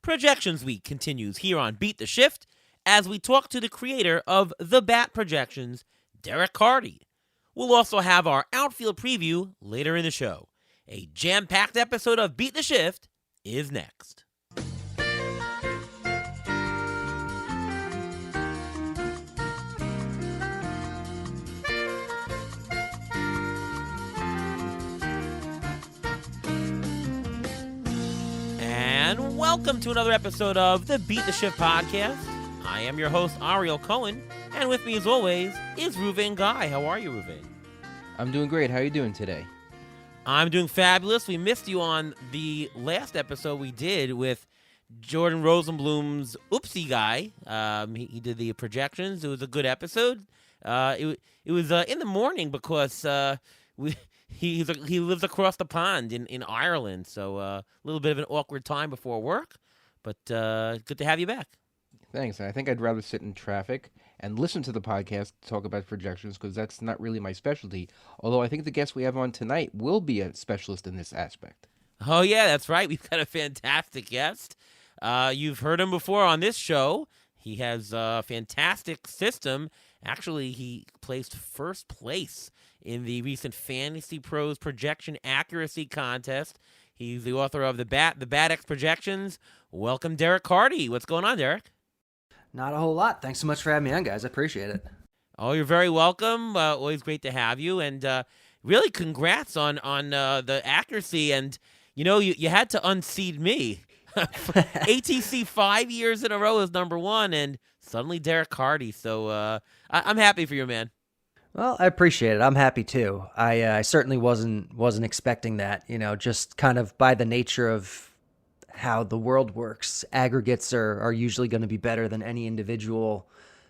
Projections Week continues here on Beat the Shift as we talk to the creator of the Bat Projections, Derek Carty. We'll also have our Outfield preview later in the show. A jam-packed episode of Beat the Shift is next. And welcome to another episode of the Beat the Shift podcast. I am your host, Ariel Cohen, and with me as always is Ruvain Guy. How are you, Ruvain? I'm doing great. How are you doing today? I'm doing fabulous. We missed you on the last episode we did with Jordan Rosenblum's Oopsie Guy. He did the projections. It was a good episode. It was in the morning because he lives across the pond in Ireland, so a little bit of an awkward time before work, but good to have you back. Thanks. I think I'd rather sit in traffic and listen to the podcast to talk about projections because that's not really my specialty, although I think the guest we have on tonight will be a specialist in this aspect. Oh, yeah, that's right. We've got a fantastic guest. You've heard him before on this show. He has a fantastic system. Actually, he placed first place in the recent Fantasy Pros Projection Accuracy Contest. He's the author of the Bat X Projections. Welcome, Derek Carty. What's going on, Derek? Not a whole lot. Thanks so much for having me on, guys. I appreciate it. Oh, you're very welcome. Always great to have you. And really, congrats on the accuracy. And, you had to unseat me. ATC 5 years in a row is number one, and suddenly Derek Carty. So I'm happy for you, man. Well, I appreciate it. I'm happy too. I certainly wasn't expecting that. Just kind of by the nature of how the world works, aggregates are usually going to be better than any individual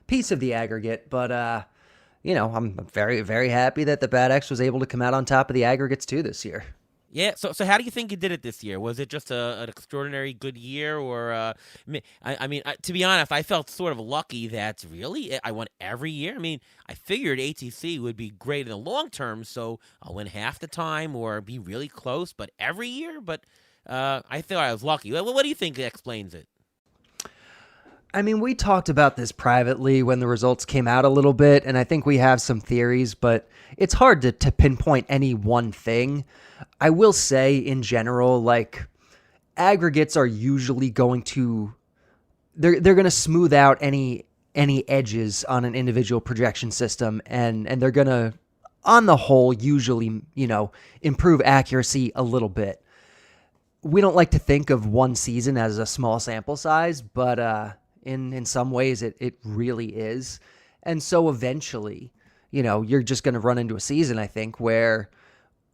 piece of the aggregate. But I'm very, very happy that the Bat X was able to come out on top of the aggregates too this year. Yeah, so how do you think you did it this year? Was it just an extraordinary good year, or to be honest, I felt sort of lucky that really I won every year. I mean, I figured ATC would be great in the long term, so I'll win half the time or be really close, but every year. But I thought I was lucky. What do you think explains it? I mean, we talked about this privately when the results came out a little bit, and I think we have some theories, but it's hard to pinpoint any one thing. I will say, in general, like, aggregates are usually going to they're going to smooth out any edges on an individual projection system, and they're going to, on the whole, usually, improve accuracy a little bit. We don't like to think of one season as a small sample size, but in some ways it really is. And so eventually, you're just going to run into a season, I think, where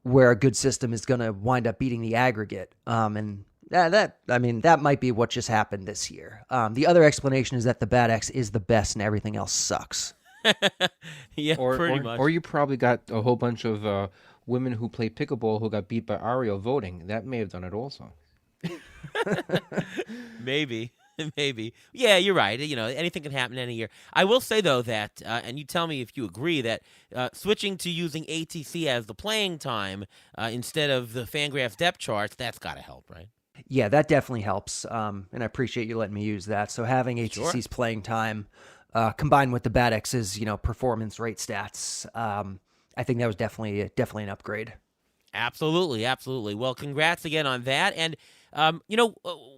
a good system is going to wind up beating the aggregate. And that might be what just happened this year. The other explanation is that the Bat X is the best and everything else sucks. Yeah, pretty much. Or you probably got a whole bunch of women who play pickleball who got beat by Ariel voting. That may have done it also. Maybe. Yeah, you're right. Anything can happen any year. I will say, though, that, and you tell me if you agree, that switching to using ATC as the playing time instead of the Fangraphs depth charts, that's got to help, right? Yeah, that definitely helps, and I appreciate you letting me use that. So having ATC's playing time combined with the Bat X's, performance rate stats, I think that was definitely an upgrade. Absolutely. Well, congrats again on that. And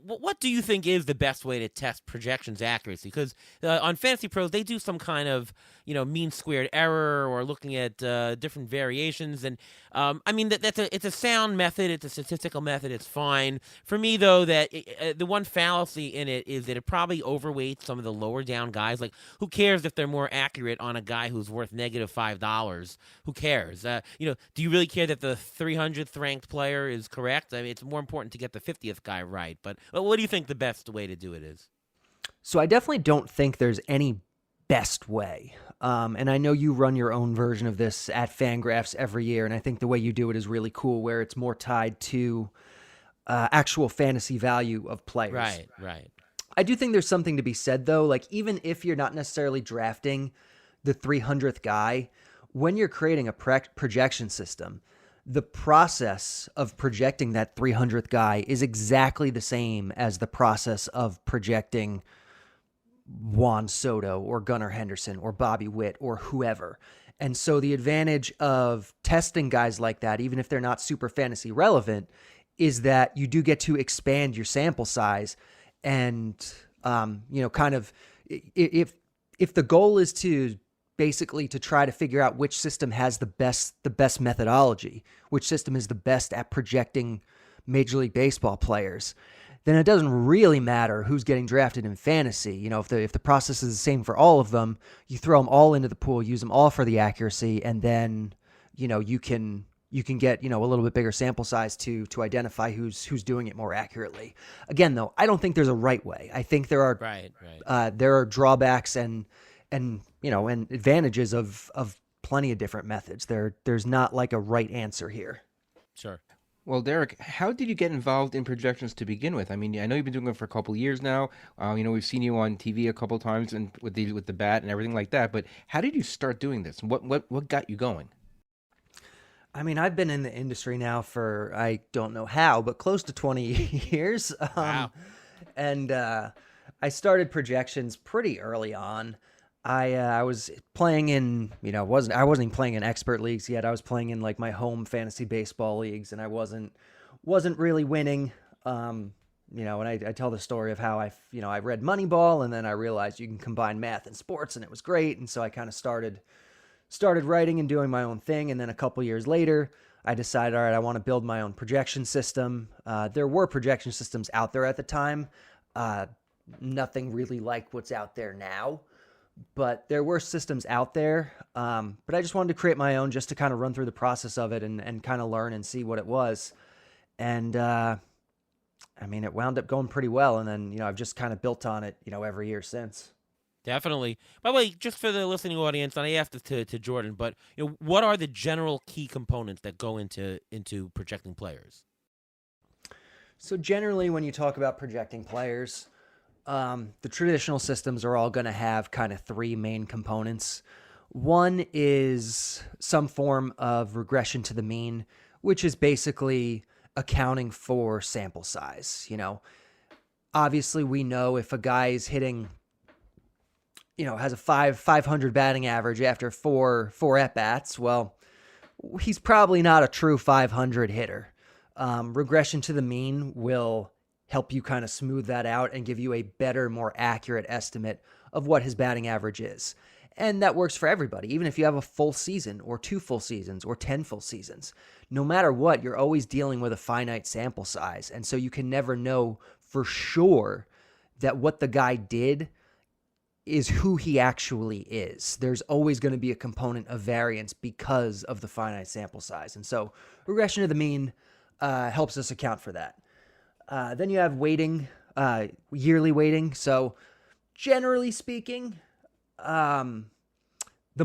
what do you think is the best way to test projections accuracy? Because on Fantasy Pros, they do some kind of, mean squared error or looking at different variations. And it's a sound method. It's a statistical method. It's fine. For me, though, that the one fallacy in it is that it probably overweights some of the lower down guys. Like, who cares if they're more accurate on a guy who's worth negative $5? Who cares? Do you really care that the 300th ranked player is correct? I mean, it's more important to get the 50th guy right. But what do you think the best way to do it is? So I definitely don't think there's any best way. And I know you run your own version of this at Fangraphs every year, and I think the way you do it is really cool, where it's more tied to actual fantasy value of players. Right. I do think there's something to be said, though. Like, even if you're not necessarily drafting the 300th guy, when you're creating a projection system, the process of projecting that 300th guy is exactly the same as the process of projecting Juan Soto or Gunnar Henderson or Bobby Witt or whoever. And so the advantage of testing guys like that, even if they're not super fantasy relevant, is that you do get to expand your sample size. And, kind of if the goal is to basically to try to figure out which system has the best methodology, which system is the best at projecting Major League Baseball players, then it doesn't really matter who's getting drafted in fantasy. If the process is the same for all of them, you throw them all into the pool, use them all for the accuracy, and then, you can get, a little bit bigger sample size to identify who's doing it more accurately. Again, though, I don't think there's a right way. I think there are there are drawbacks and advantages of plenty of different methods. There's not like a right answer here. Sure. Well, Derek, how did you get involved in projections to begin with? I mean, I know you've been doing it for a couple of years now. We've seen you on TV a couple of times and with the bat and everything like that. But how did you start doing this? What got you going? I mean, I've been in the industry now for, I don't know how, but close to 20 years. Wow. And I started projections pretty early on. I was playing in, I wasn't even playing in expert leagues yet. I was playing in like my home fantasy baseball leagues, and I wasn't really winning. And I tell the story of how I read Moneyball, and then I realized you can combine math and sports, and it was great. And so I kind of started writing and doing my own thing. And then a couple years later, I decided, all right, I want to build my own projection system. There were projection systems out there at the time. Nothing really like what's out there now. But there were systems out there, but I just wanted to create my own just to kind of run through the process of it and kind of learn and see what it was. And, it wound up going pretty well. And then, I've just kind of built on it, every year since. Definitely. By the way, just for the listening audience, and I asked this to Jordan, but what are the general key components that go into projecting players? So generally, when you talk about projecting players, the traditional systems are all going to have kind of three main components. One is some form of regression to the mean, which is basically accounting for sample size. Obviously we know if a guy is hitting, has a 500 batting average after four at-bats, well, he's probably not a true 500 hitter. Regression to the mean will help you kind of smooth that out and give you a better, more accurate estimate of what his batting average is. And that works for everybody, even if you have a full season or 2 full seasons or 10 full seasons. No matter what, you're always dealing with a finite sample size. And so you can never know for sure that what the guy did is who he actually is. There's always going to be a component of variance because of the finite sample size. And so regression to the mean helps us account for that. Then you have weighting, yearly weighting. So generally speaking, the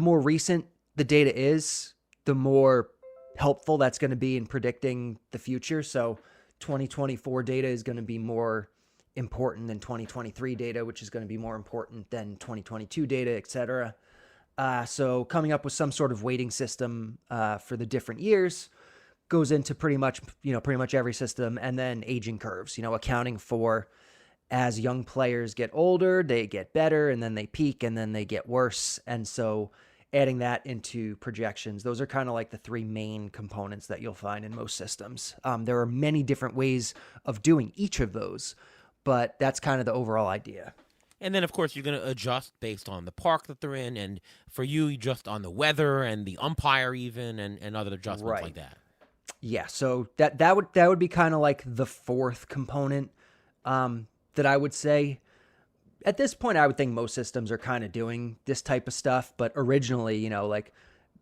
more recent the data is, the more helpful that's going to be in predicting the future. So 2024 data is going to be more important than 2023 data, which is going to be more important than 2022 data, et cetera. So coming up with some sort of weighting system for the different years goes into pretty much every system. And then aging curves, accounting for as young players get older, they get better, and then they peak, and then they get worse. And so adding that into projections, those are kind of like the three main components that you'll find in most systems. There are many different ways of doing each of those, but that's kind of the overall idea. And then, of course, you're going to adjust based on the park that they're in, and for you, just on the weather and the umpire even, and other adjustments like that. Yeah, so that would be kind of like the fourth component that I would say. At this point, I would think most systems are kind of doing this type of stuff, but originally,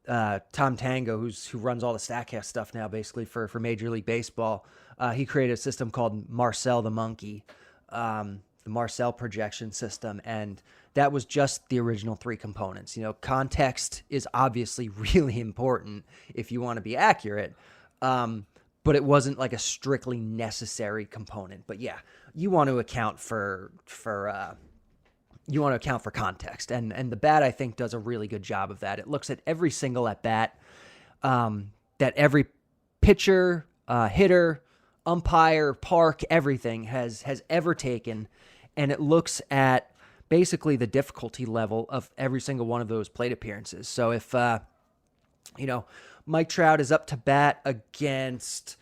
Tom Tango, who runs all the StatCast stuff now, basically for Major League Baseball, he created a system called Marcel the Monkey, the Marcel projection system, and that was just the original three components. Context is obviously really important if you want to be accurate, but it wasn't like a strictly necessary component. But yeah, you want to account for context, and the bat, I think, does a really good job of that. It looks at every single at bat that every pitcher, hitter, umpire, park, everything has ever taken, and it looks at basically the difficulty level of every single one of those plate appearances. So if Mike Trout is up to bat against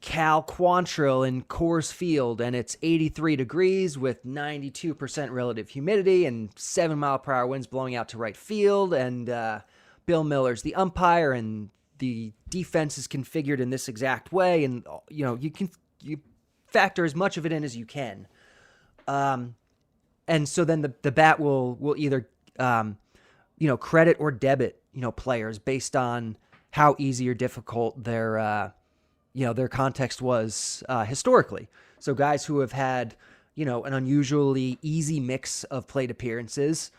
Cal Quantrill in Coors Field, and it's 83 degrees with 92% relative humidity and 7-mile-per-hour winds blowing out to right field, and Bill Miller's the umpire, and the defense is configured in this exact way, and you factor as much of it in as you can, and so then the bat will either credit or debit players based on how easy or difficult their context was historically. So guys who have had an unusually easy mix of plate appearances,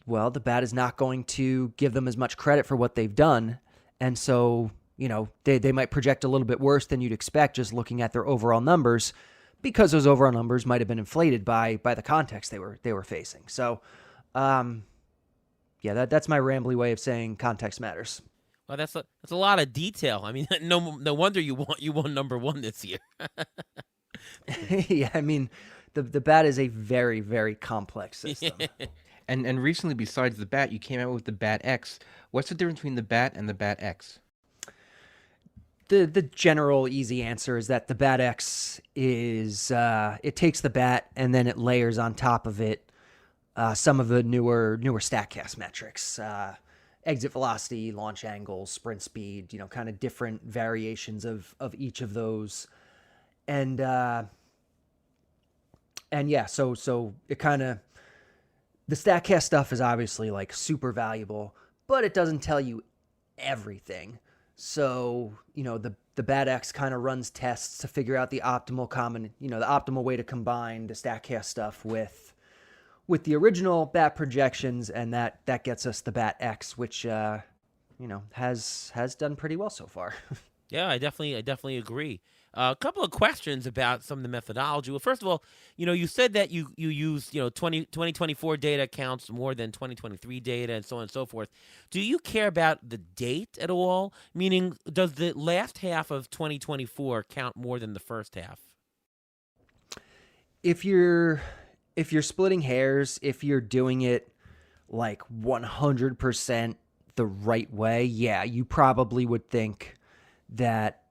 well, the bat is not going to give them as much credit for what they've done. And so, they might project a little bit worse than you'd expect just looking at their overall numbers, because those overall numbers might have been inflated by the context they were facing. So, that's my rambly way of saying context matters. Well, that's a lot of detail. I mean, no wonder you won number one this year. Yeah, I mean, the bat is a very, very complex system. And recently, besides the bat, you came out with the Bat X. What's the difference between the bat and the Bat X? The general easy answer is that the Bat X is it takes the bat and then it layers on top of it some of the newer StatCast metrics, exit velocity, launch angle, sprint speed, kind of different variations of each of those, and yeah, so it kind of, the StatCast stuff is obviously like super valuable, but it doesn't tell you everything. So, the Bat X kind of runs tests to figure out the optimal way to combine the StatCast stuff with the original bat projections, and that gets us the Bat X, which has done pretty well so far. Yeah, I definitely agree. A couple of questions about some of the methodology. Well, first of all, you said that you use 2024 data counts more than 2023 data and so on and so forth. Do you care about the date at all? Meaning, does the last half of 2024 count more than the first half? If you're splitting hairs, if you're doing it like 100% the right way, yeah, you probably would think that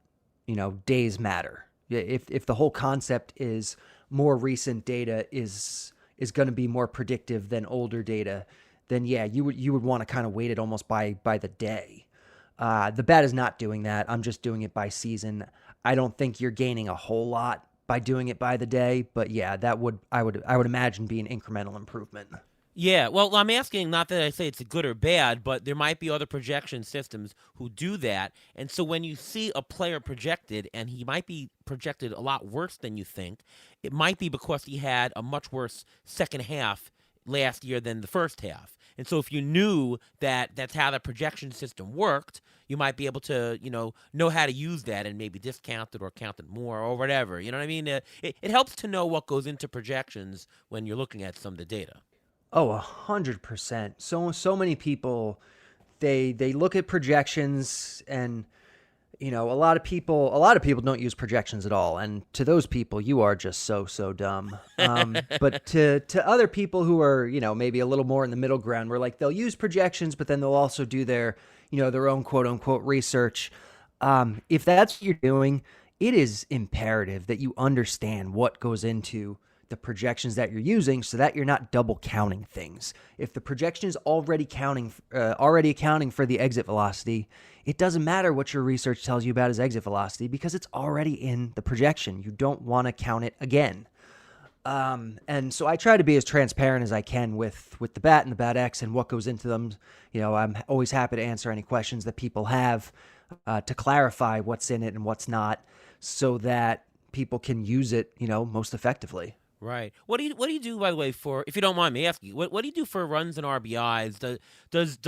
days matter. If the whole concept is more recent data is going to be more predictive than older data, then yeah, you would want to kind of weight it almost by the day. The bat is not doing that. I'm just doing it by season. I don't think you're gaining a whole lot by doing it by the day, but yeah, I would imagine be an incremental improvement. Yeah, well, I'm asking not that I say it's good or bad, but there might be other projection systems who do that. And so when you see a player projected and he might be projected a lot worse than you think, it might be because he had a much worse second half last year than the first half. And so if you knew that that's how the projection system worked, you might be able to, know how to use that and maybe discount it or count it more or whatever. You know what I mean? It helps to know what goes into projections when you're looking at some of the data. Oh, 100%. So many people, they look at projections, and a lot of people don't use projections at all. And to those people, you are just so dumb. But to other people who are maybe a little more in the middle ground, where like they'll use projections, but then they'll also do their their own quote unquote research. If that's what you're doing, it is imperative that you understand what goes into the projections that you're using, so that you're not double counting things. If the projection is already accounting for the exit velocity, it doesn't matter what your research tells you about his exit velocity, because it's already in the projection. You don't want to count it again. And so I try to be as transparent as I can with the bat and the Bat X and what goes into them. I'm always happy to answer any questions that people have to clarify what's in it and what's not, so that people can use it, most effectively. Right. What do you do, by the way, for, if you don't mind me asking, what do you do for runs and RBIs? Does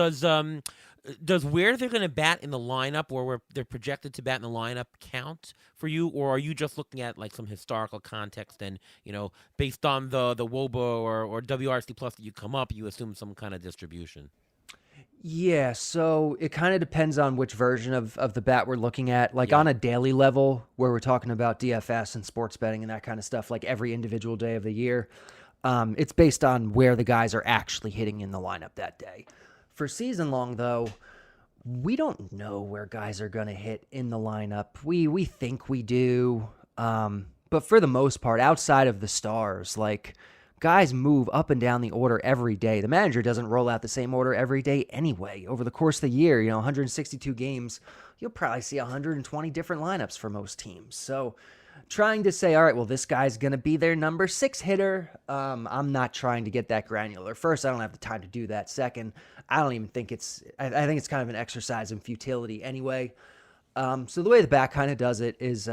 where they're going to bat in the lineup, or where they're projected to bat in the lineup, count for you, or are you just looking at like some historical context and based on the WOBA or WRC plus that you come up, you assume some kind of distribution? Yeah, so it kind of depends on which version of the bat we're looking at. Like Yeah. on a daily level, where we're talking about DFS and sports betting and that kind of stuff, like every individual day of the year, it's based on where the guys are actually hitting in the lineup that day. For season long, though, we don't know where guys are going to hit in the lineup. We think we do, but for the most part, outside of the stars, like guys move up and down the order every day. The manager doesn't roll out the same order every day anyway. Over the course of the year, 162 games, you'll probably see 120 different lineups for most teams. So trying to say, all right, well, this guy's going to be their number 6 hitter. I'm not trying to get that granular. First, I don't have the time to do that. Second, I don't even think I think it's kind of an exercise in futility anyway. So the way the back kind of does it is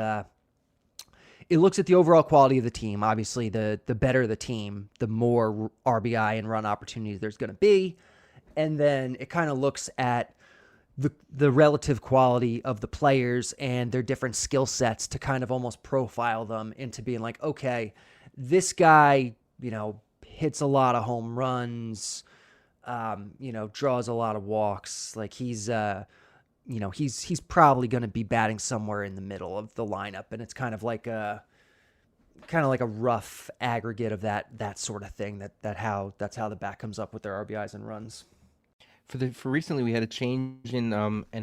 it looks at the overall quality of the team. Obviously, the better the team, the more RBI and run opportunities there's going to be. And then it kind of looks at the relative quality of the players and their different skill sets to kind of almost profile them into being like, okay, this guy, hits a lot of home runs, draws a lot of walks. Like he's probably going to be batting somewhere in the middle of the lineup. And it's kind of like a rough aggregate of that sort of thing. That's how the bat comes up with their RBIs and runs. For recently, we had a change in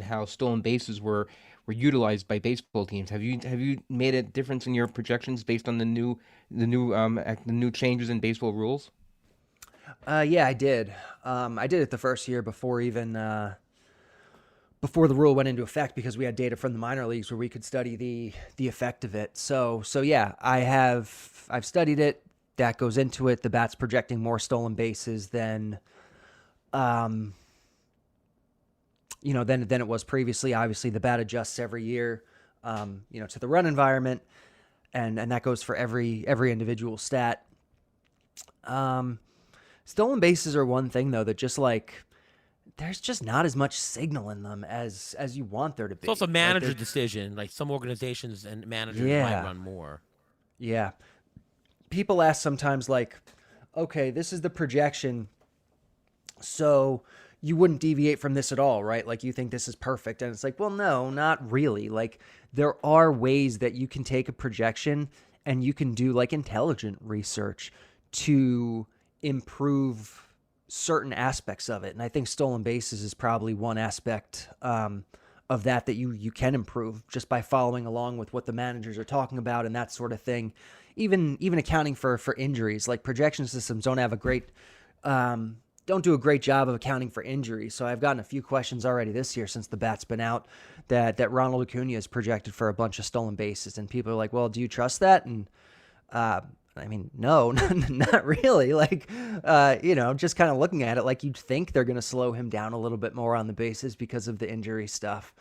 how stolen bases were utilized by baseball teams. Have you made a difference in your projections based on the new changes in baseball rules? Yeah, I did. I did it the first year before the rule went into effect, because we had data from the minor leagues where we could study the effect of it. So yeah, I've studied it. That goes into it. The bat's projecting more stolen bases than than it was previously. Obviously, the bat adjusts every year, to the run environment, and that goes for every individual stat. Stolen bases are one thing though that just like there's just not as much signal in them as you want there to be. It's also a manager decision. Like some organizations and managers might run more. Yeah. People ask sometimes like, okay, this is the projection, so you wouldn't deviate from this at all, right? Like you think this is perfect. And it's like, well, no, not really. Like there are ways that you can take a projection and you can do like intelligent research to improve certain aspects of it. And I think stolen bases is probably one aspect of that you can improve just by following along with what the managers are talking about and that sort of thing. Even accounting for injuries. Like projection systems don't have a great don't do a great job of accounting for injuries. So I've gotten a few questions already this year since the bat's been out that Ronald Acuna is projected for a bunch of stolen bases, and people are like, well, do you trust that? And I mean, no, not really. Like, just kind of looking at it, like you'd think they're going to slow him down a little bit more on the bases because of the injury stuff.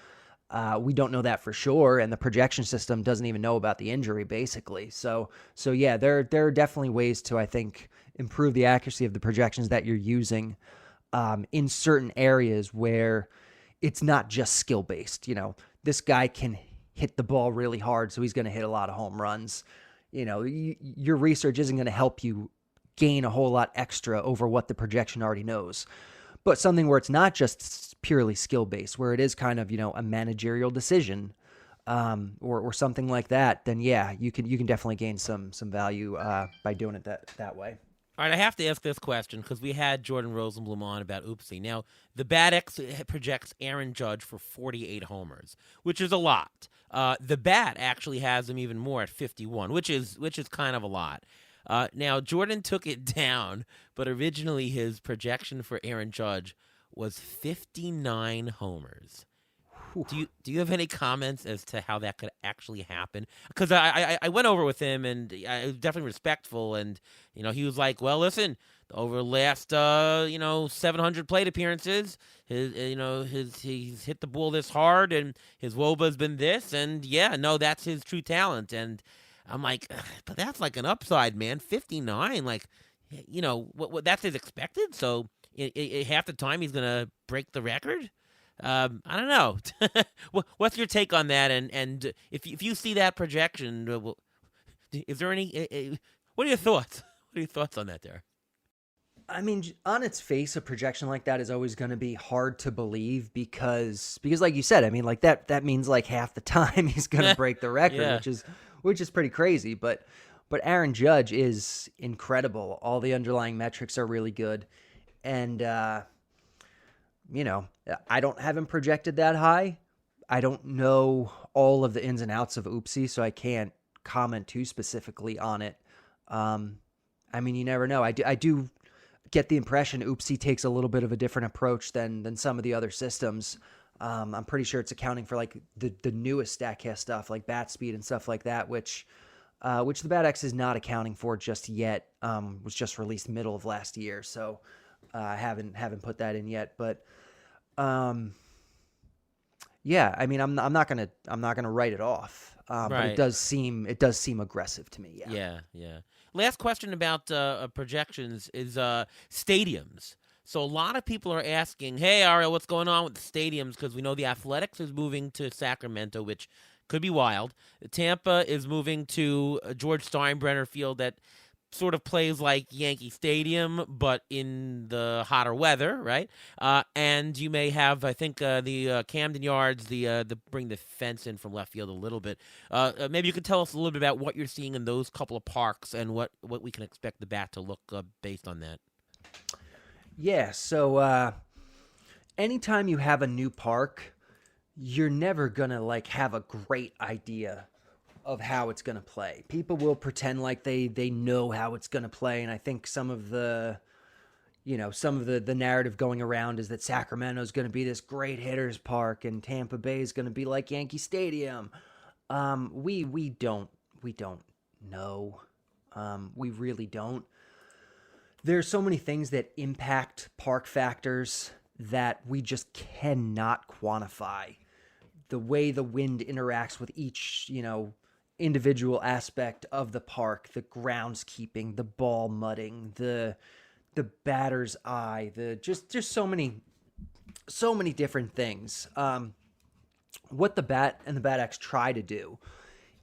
We don't know that for sure, and the projection system doesn't even know about the injury, basically. So yeah, there are definitely ways to, I think, improve the accuracy of the projections that you're using in certain areas where it's not just skill based. This guy can hit the ball really hard, so he's going to hit a lot of home runs. Your research isn't going to help you gain a whole lot extra over what the projection already knows. But something where it's not just purely skill-based, where it is kind of, a managerial decision or something like that, then yeah, you can definitely gain some value by doing it that way. All right, I have to ask this question because we had Jordan Rosenblum on about Oopsie. Now, the BATX projects Aaron Judge for 48 homers, which is a lot. The BAT actually has him even more at 51, which is kind of a lot. Now, Jordan took it down, but originally his projection for Aaron Judge was 59 homers. Do you have any comments as to how that could actually happen? Because I went over with him, and I was definitely respectful, and he was like, well, listen, over the last 700 plate appearances, he's hit the ball this hard, and his WOBA's been this, and yeah, no, that's his true talent. And I'm like, but that's like an upside, man. 59, like, what that's his expected. So half the time he's gonna break the record. I don't know. What's your take on that? And if you see that projection, is there any? What are your thoughts? What are your thoughts on that there? I mean, on its face, a projection like that is always going to be hard to believe because like you said, I mean, like that means like half the time he's going to break the record, Yeah. which is pretty crazy. But Aaron Judge is incredible. All the underlying metrics are really good, and you know, I don't have him projected that high. I don't know all of the ins and outs of Oopsie, so I can't comment too specifically on it. I mean, you never know. I do get the impression Oopsie takes a little bit of a different approach than some of the other systems. I'm pretty sure it's accounting for like the newest StatCast stuff, like bat speed and stuff like that, which the Bat X is not accounting for just yet. Was just released middle of last year, so I haven't put that in yet. But yeah, I mean, I'm not gonna write it off. But Right. it does seem aggressive to me. Yeah. Yeah, yeah. Last question about projections is stadiums. So a lot of people are asking, "Hey, Ariel, what's going on with the stadiums?" Because we know the Athletics is moving to Sacramento, which could be wild. Tampa is moving to George Steinbrenner Field that sort of plays like Yankee Stadium, but in the hotter weather, right? And you may have, I think, the Camden Yards, the bring the fence in from left field a little bit. Maybe you could tell us a little bit about what you're seeing in those couple of parks and what we can expect the bat to look based on that. Yeah. So anytime you have a new park, you're never gonna like have a great idea of how it's gonna play. People will pretend like they know how it's gonna play, and I think some of the the narrative going around is that Sacramento is going to be this great hitters park and Tampa Bay is going to be like Yankee Stadium. We don't know. We really don't. There's so many things that impact park factors that we just cannot quantify. The way the wind interacts with each, individual aspect of the park, the groundskeeping, the ball mudding, the batter's eye, the just so many different things. What the Bat and the Bat X try to do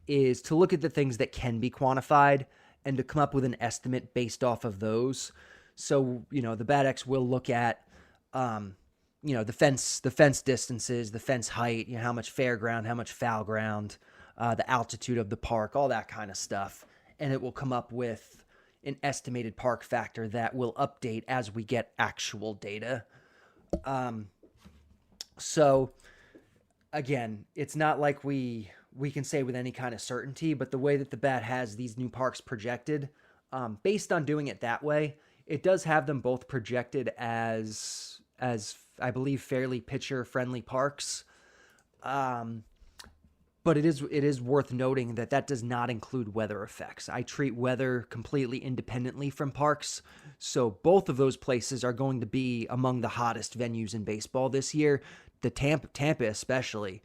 is to look at the things that can be quantified and to come up with an estimate based off of those. So, the Bat X will look at, the fence distances, the fence height, how much fair ground, how much foul ground, the altitude of the park, all that kind of stuff. And it will come up with an estimated park factor that will update as we get actual data. So again, it's not like we can say with any kind of certainty, but the way that the Bat has these new parks projected, based on doing it that way, it does have them both projected as I believe fairly pitcher friendly parks. But it is worth noting that does not include weather effects. I treat weather completely independently from parks. So both of those places are going to be among the hottest venues in baseball this year. The Tampa especially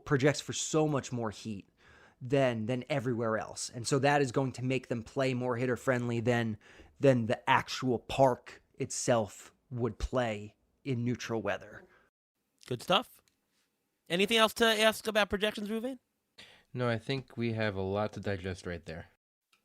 projects for so much more heat than everywhere else. And so that is going to make them play more hitter friendly than the actual park itself would play in neutral weather. Good stuff. Anything else to ask about projections, Ruvain? No, I think we have a lot to digest right there.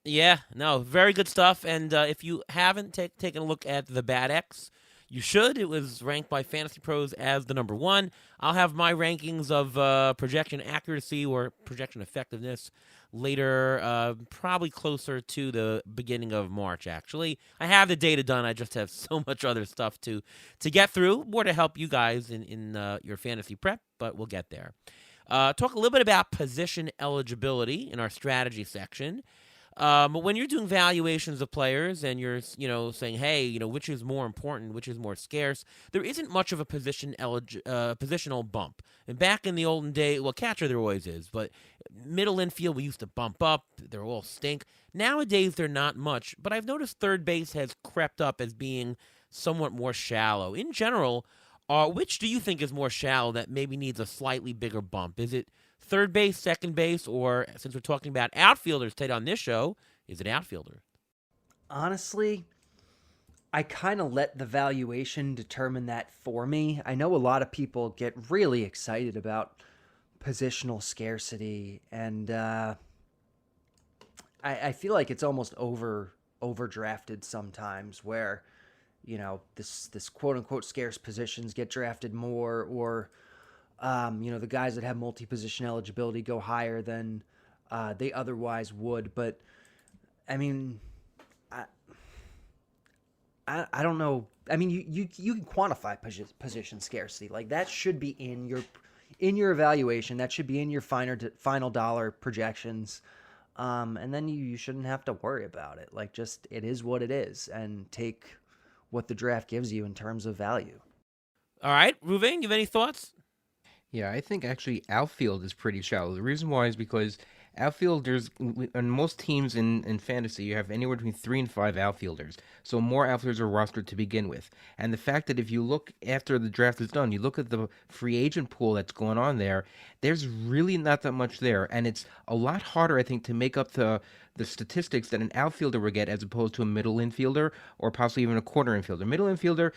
Yeah, no, very good stuff. And if you haven't taken a look at the Bat X, you should. It was ranked by Fantasy Pros as the number one. I'll have my rankings of projection accuracy or projection effectiveness later, probably closer to the beginning of March, actually. I have the data done. I just have so much other stuff to get through, more to help you guys in your fantasy prep, but we'll get there. Talk a little bit about position eligibility in our strategy section. When you're doing valuations of players and you're, saying, hey, which is more important, which is more scarce, there isn't much of a positional bump. And back in the olden day, well, catcher there always is, but middle infield we used to bump up. They're all stink. Nowadays they're not much, but I've noticed third base has crept up as being somewhat more shallow. In general, which do you think is more shallow that maybe needs a slightly bigger bump? Is it third base, second base, or since we're talking about outfielders today on this show, is it outfielder? Honestly, I kind of let the valuation determine that for me. I know a lot of people get really excited about positional scarcity, and I feel like it's almost overdrafted sometimes, where this quote unquote scarce positions get drafted more, or the guys that have multi-position eligibility go higher than they otherwise would. But I mean, I, I don't know. I mean, you can quantify position scarcity. Like, that should be in your evaluation. That should be in your final dollar projections. And then you shouldn't have to worry about it. Like, just, it is what it is, and take what the draft gives you in terms of value. All right, Ruvain, you have any thoughts? Yeah, I think actually outfield is pretty shallow. The reason why is because outfielders, on most teams in fantasy, you have anywhere between 3 and 5 outfielders. So more outfielders are rostered to begin with. And the fact that if you look after the draft is done, you look at the free agent pool that's going on there, there's really not that much there. And it's a lot harder, I think, to make up the statistics that an outfielder would get as opposed to a middle infielder or possibly even a corner infielder. Middle infielder,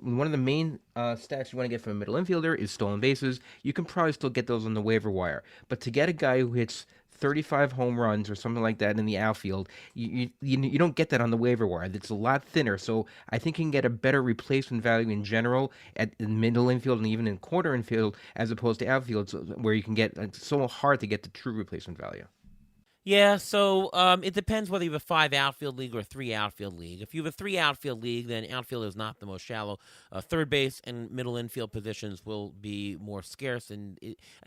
one of the main stats you want to get from a middle infielder is stolen bases. You can probably still get those on the waiver wire. But to get a guy who hits 35 home runs or something like that in the outfield, you don't get that on the waiver wire. It's a lot thinner. So I think you can get a better replacement value in general at middle infield and even in corner infield as opposed to outfield, where you can get, it's so hard to get the true replacement value. Yeah, so it depends whether you have a 5 outfield league or a 3 outfield league. If you have a 3 outfield league, then outfield is not the most shallow. Third base and middle infield positions will be more scarce, and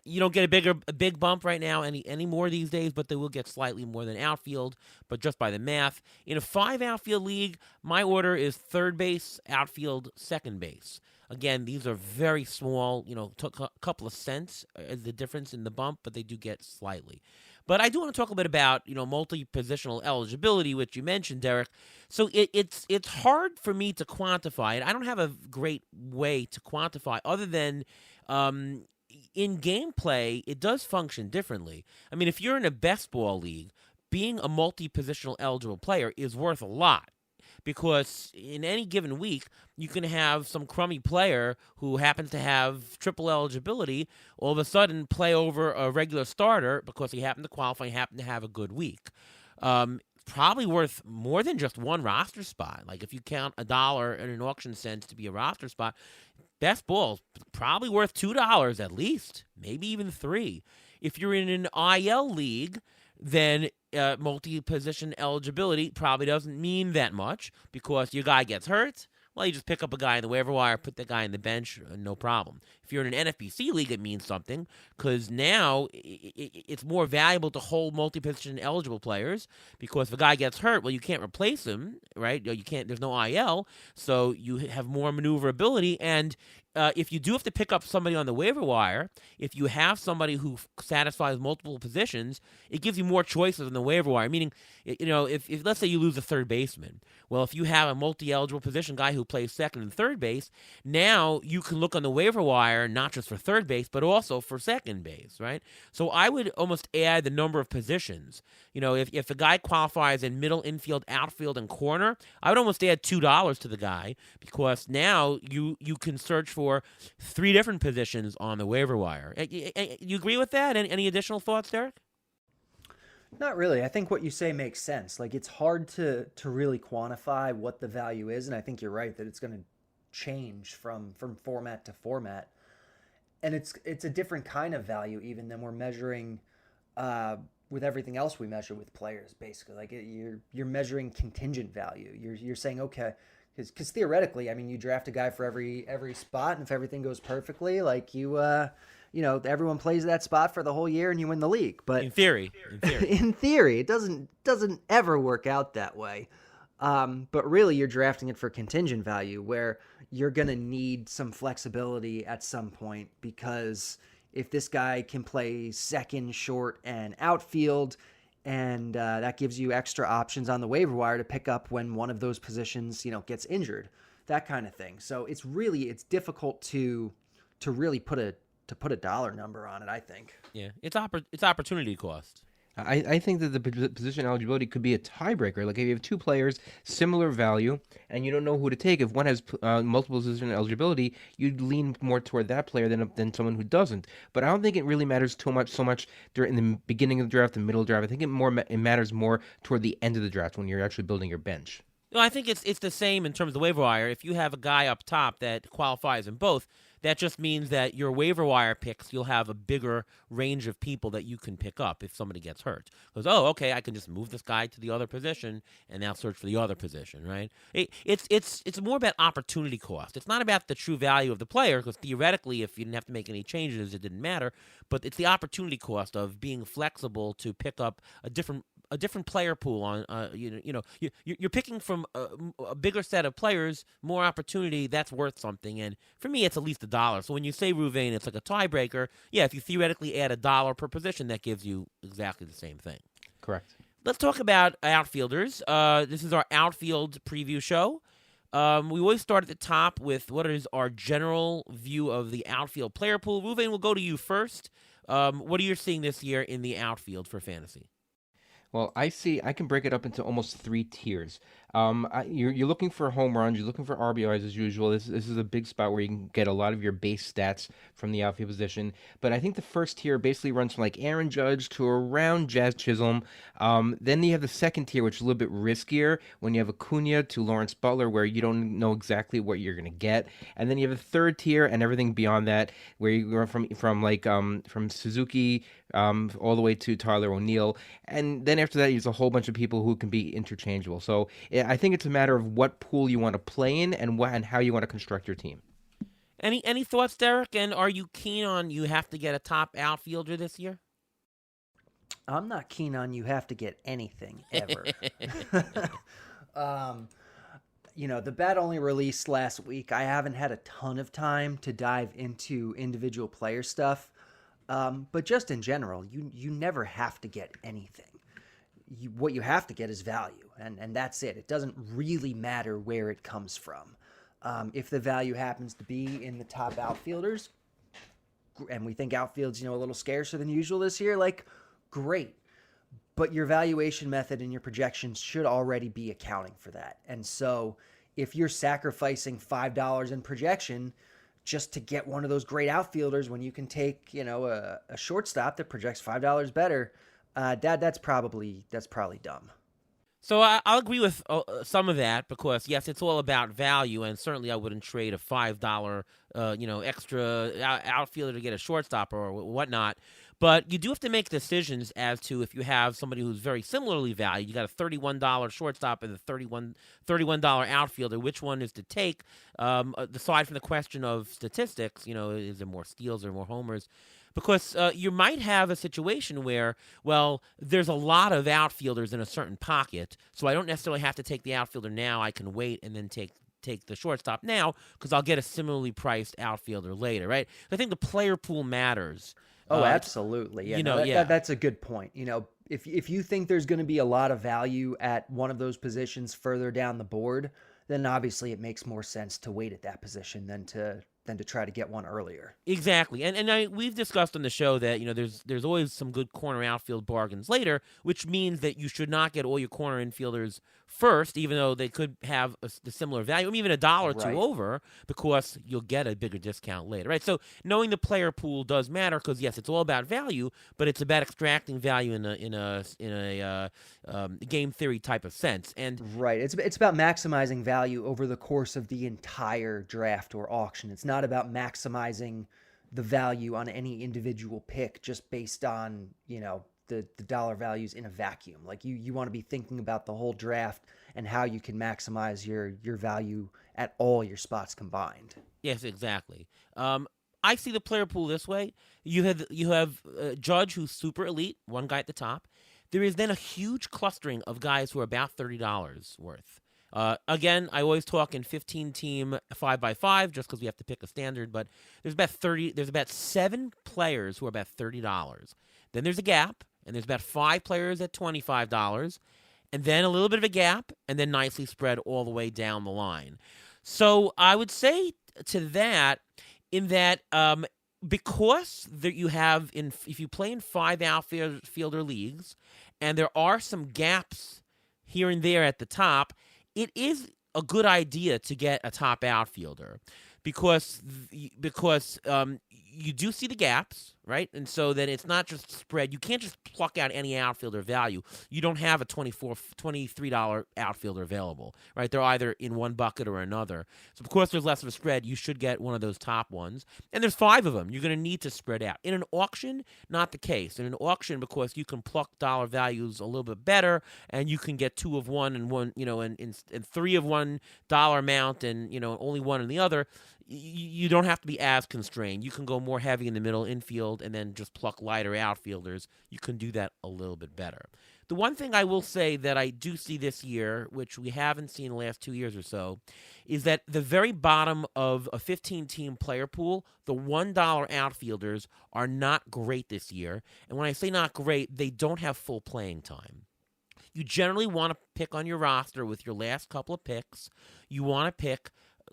you don't get a big bump right now any more these days, but they will get slightly more than outfield, but just by the math. In a 5 outfield league, my order is third base, outfield, second base. Again, these are very small, a couple of cents is the difference in the bump, but they do get slightly. But I do want to talk a bit about, multi-positional eligibility, which you mentioned, Derek. So it's hard for me to quantify it. I don't have a great way to quantify other than in gameplay, it does function differently. I mean, if you're in a best ball league, being a multi-positional eligible player is worth a lot. Because in any given week, you can have some crummy player who happens to have triple eligibility all of a sudden play over a regular starter because he happened to qualify and happened to have a good week. Probably worth more than just one roster spot. Like, if you count $1 in an auction sense to be a roster spot, best ball probably worth $2 at least, maybe even $3. If you're in an IL league, then multi-position eligibility probably doesn't mean that much because your guy gets hurt. Well, you just pick up a guy in the waiver wire, put that guy in the bench, no problem. If you're in an NFBC league, it means something because now it's more valuable to hold multi-position eligible players because if a guy gets hurt, well, you can't replace him, right? You can't. There's no IL, so you have more maneuverability. And if you do have to pick up somebody on the waiver wire, if you have somebody who satisfies multiple positions, it gives you more choices on the waiver wire. Meaning, if let's say you lose a third baseman, well, if you have a multi-eligible position guy who plays second and third base, now you can look on the waiver wire not just for third base but also for second base, right? So I would almost add the number of positions. If a guy qualifies in middle, infield, outfield, and corner, I would almost add $2 to the guy because now you can search for 3 different positions on the waiver wire. You agree with that? Any additional thoughts, Derek? Not really. I think what you say makes sense. Like, it's hard to really quantify what the value is, and I think you're right that it's going to change from format to format. And it's a different kind of value even than we're measuring with everything else we measure with players, basically. Like, you're measuring contingent value. You're saying, okay, because theoretically, I mean, you draft a guy for every spot, and if everything goes perfectly, like everyone plays that spot for the whole year and you win the league. But in theory, in theory, it doesn't ever work out that way. But really, you're drafting it for contingent value, where you're going to need some flexibility at some point, because if this guy can play second, short, and outfield, and that gives you extra options on the waiver wire to pick up when one of those positions, gets injured, that kind of thing. So it's difficult to really put a dollar number on it, I think. Yeah, it's opportunity cost. I think that the position eligibility could be a tiebreaker. Like if you have two players, similar value, and you don't know who to take, if one has multiple position eligibility, you'd lean more toward that player than someone who doesn't. But I don't think it really matters so much during the beginning of the draft, the middle draft. I think it matters more toward the end of the draft when you're actually building your bench. No, I think it's the same in terms of the waiver wire. If you have a guy up top that qualifies in both, that just means that your waiver wire picks, you'll have a bigger range of people that you can pick up if somebody gets hurt. Because, oh, okay, I can just move this guy to the other position and now search for the other position, right? It's more about opportunity cost. It's not about the true value of the player, because theoretically, if you didn't have to make any changes, it didn't matter. But it's the opportunity cost of being flexible to pick up a different player pool on you're picking from a bigger set of players, more opportunity. That's worth something, and for me, it's at least $1. So when you say Ruvain, it's like a tiebreaker. Yeah, if you theoretically add $1 per position, that gives you exactly the same thing. Correct. Let's talk about outfielders. This is our outfield preview show. We always start at the top with what is our general view of the outfield player pool. Ruvain, we'll go to you first. What are you seeing this year in the outfield for fantasy? Well, I can break it up into almost three tiers. You're looking for home runs, you're looking for RBIs as usual. This is a big spot where you can get a lot of your base stats from the outfield position. But I think the first tier basically runs from like Aaron Judge to around Jazz Chisholm. Then you have the second tier, which is a little bit riskier when you have Acuna to Lawrence Butler, where you don't know exactly what you're gonna get. And then you have a third tier and everything beyond that, where you go from Suzuki all the way to Tyler O'Neill, and then after that, there's a whole bunch of people who can be interchangeable. So I think it's a matter of what pool you want to play in and how you want to construct your team. Any thoughts, Derek? And are you keen on you have to get a top outfielder this year? I'm not keen on you have to get anything ever. The bat only released last week. I haven't had a ton of time to dive into individual player stuff. But just in general, you never have to get anything. What you have to get is value, and that's it. It doesn't really matter where it comes from. If the value happens to be in the top outfielders, and we think outfield's a little scarcer than usual this year, great. But your valuation method and your projections should already be accounting for that. And so if you're sacrificing $5 in projection just to get one of those great outfielders when you can take, a shortstop that projects $5 better, that's probably dumb. So I'll agree with some of that because, yes, it's all about value, and certainly I wouldn't trade a $5, extra outfielder to get a shortstop or whatnot. But you do have to make decisions as to if you have somebody who's very similarly valued. You got a $31 shortstop and a $31 outfielder. Which one is to take? Aside from the question of statistics, is there more steals or more homers? Because you might have a situation where, well, there's a lot of outfielders in a certain pocket, so I don't necessarily have to take the outfielder now. I can wait and then take the shortstop now because I'll get a similarly priced outfielder later, right? I think the player pool matters. Oh, absolutely. Yeah, that's a good point. If you think there's going to be a lot of value at one of those positions further down the board, then obviously it makes more sense to wait at that position than to try to get one earlier. Exactly. And we've discussed on the show that, there's always some good corner outfield bargains later, which means that you should not get all your corner infielders first, even though they could have the similar value, even $1 or two over, because you'll get a bigger discount later, right? So knowing the player pool does matter because, yes, it's all about value, but it's about extracting value in a game theory type of sense. And right. It's about maximizing value over the course of the entire draft or auction. It's not about maximizing the value on any individual pick just based on, the dollar values in a vacuum. Like you want to be thinking about the whole draft and how you can maximize your value at all your spots combined. Yes, exactly. I see the player pool this way. You have Judge, who's super elite, one guy at the top. There is then a huge clustering of guys who are about $30 worth. Again, I always talk in 15-team 5x5 just because we have to pick a standard, but there's about 7 players who are about $30. Then there's a gap, and there's about 5 players at $25, and then a little bit of a gap, and then nicely spread all the way down the line. So I would say to that, in that because you have if you play in 5 outfielder leagues, and there are some gaps here and there at the top, it is a good idea to get a top outfielder because you do see the gaps, right? And so then it's not just spread. You can't just pluck out any outfielder value. You don't have a $23 outfielder available, right? They're either in one bucket or another. So because there's less of a spread, you should get one of those top ones. And there's 5 of them. You're going to need to spread out. In an auction, not the case. In an auction, because you can pluck dollar values a little bit better, and you can get 2 of one and one, and 3 of $1 amount, and only 1 in the other. You don't have to be as constrained. You can go more heavy in the middle infield and then just pluck lighter outfielders. You can do that a little bit better. The one thing I will say that I do see this year, which we haven't seen the last 2 years or so, is that the very bottom of a 15-team player pool, the $1 outfielders are not great this year. And when I say not great, they don't have full playing time. You generally want to pick on your roster with your last couple of picks. You want to pick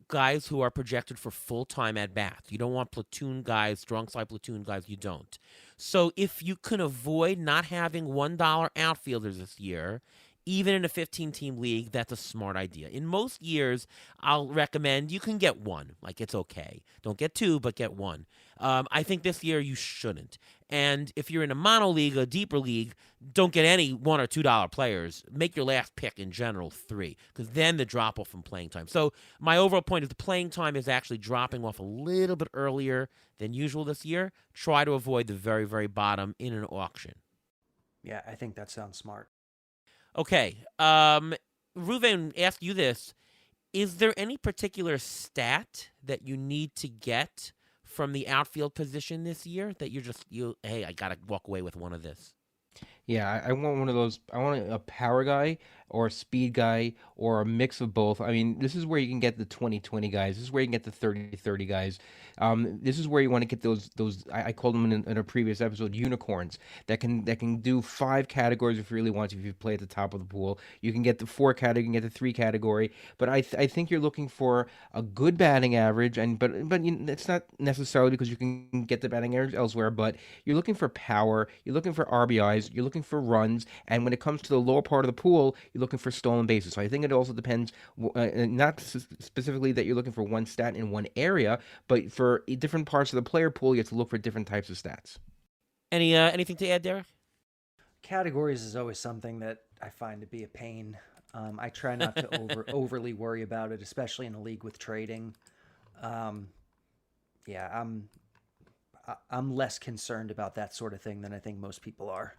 guys who are projected for full-time at-bats. You don't want platoon guys, strong-side platoon guys. You don't. So if you can avoid not having $1 outfielders this year, even in a 15-team league, that's a smart idea. In most years, I'll recommend you can get 1. Like, it's okay. Don't get 2, but get 1. I think this year you shouldn't. And if you're in a mono league, a deeper league, don't get any $1 or $2 players. Make your last pick in general 3, because then the drop off from playing time. So my overall point is the playing time is actually dropping off a little bit earlier than usual this year. Try to avoid the very, very bottom in an auction. Yeah, I think that sounds smart. Okay. Ruven, ask you this. Is there any particular stat that you need to get from the outfield position this year that hey, I got to walk away with one of this? Yeah, I want one of those. I want a power guy or a speed guy or a mix of both. I mean, this is where you can get the 20-20 guys. This is where you can get the 30-30 guys. This is where you want to get those. I called them in a previous episode unicorns that can do 5 categories if you really want to. If you play at the top of the pool, you can get the 4 category, you can get the 3 category. But I think you're looking for a good batting average, but it's not necessarily because you can get the batting average elsewhere. But you're looking for power. You're looking for RBIs. You're looking for runs, and when it comes to the lower part of the pool, you're looking for stolen bases. So I think it also depends, not specifically that you're looking for one stat in one area, but for different parts of the player pool, you have to look for different types of stats. Anything to add, Derek? Categories is always something that I find to be a pain. I try not to overly worry about it, especially in a league with trading. I'm less concerned about that sort of thing than I think most people are.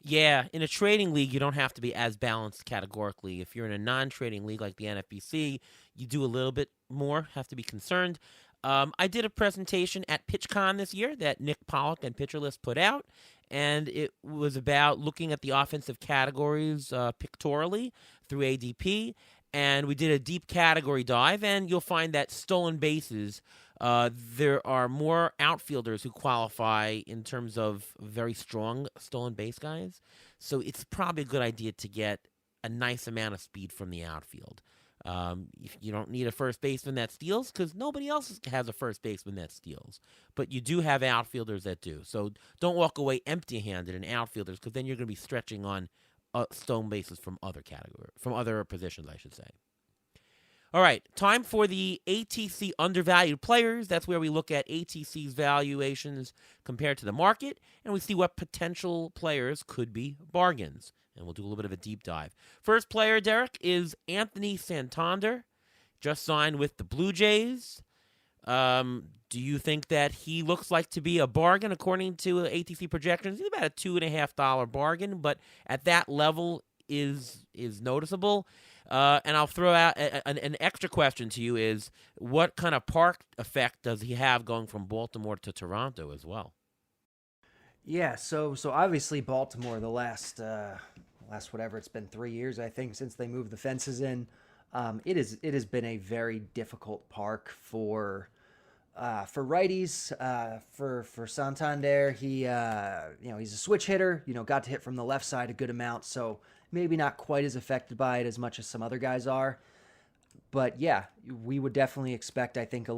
Yeah, in a trading league, you don't have to be as balanced categorically. If you're in a non-trading league like the NFBC, you do a little bit more, have to be concerned. I did a presentation at PitchCon this year that Nick Pollock and PitcherList put out, and it was about looking at the offensive categories pictorially through ADP, and we did a deep category dive, and you'll find that stolen bases, there are more outfielders who qualify in terms of very strong stolen base guys. So it's probably a good idea to get a nice amount of speed from the outfield. You don't need a first baseman that steals because nobody else has a first baseman that steals. But you do have outfielders that do. So don't walk away empty-handed in outfielders because then you're going to be stretching on stolen bases from other positions, I should say. All right, time for the ATC undervalued players. That's where we look at ATC's valuations compared to the market, and we see what potential players could be bargains. And we'll do a little bit of a deep dive. First player, Derek, is Anthony Santander, just signed with the Blue Jays. Do you think that he looks like to be a bargain according to ATC projections? He's about a $2.50 bargain, but at that level is noticeable. And I'll throw out an extra question to you is, what kind of park effect does he have going from Baltimore to Toronto as well? Yeah, so obviously Baltimore, the last whatever it's been 3 years, I think, since they moved the fences in, it has been a very difficult park for righties. For Santander, he's a switch hitter. Got to hit from the left side a good amount, so maybe not quite as affected by it as much as some other guys are. But yeah, we would definitely expect, I think, a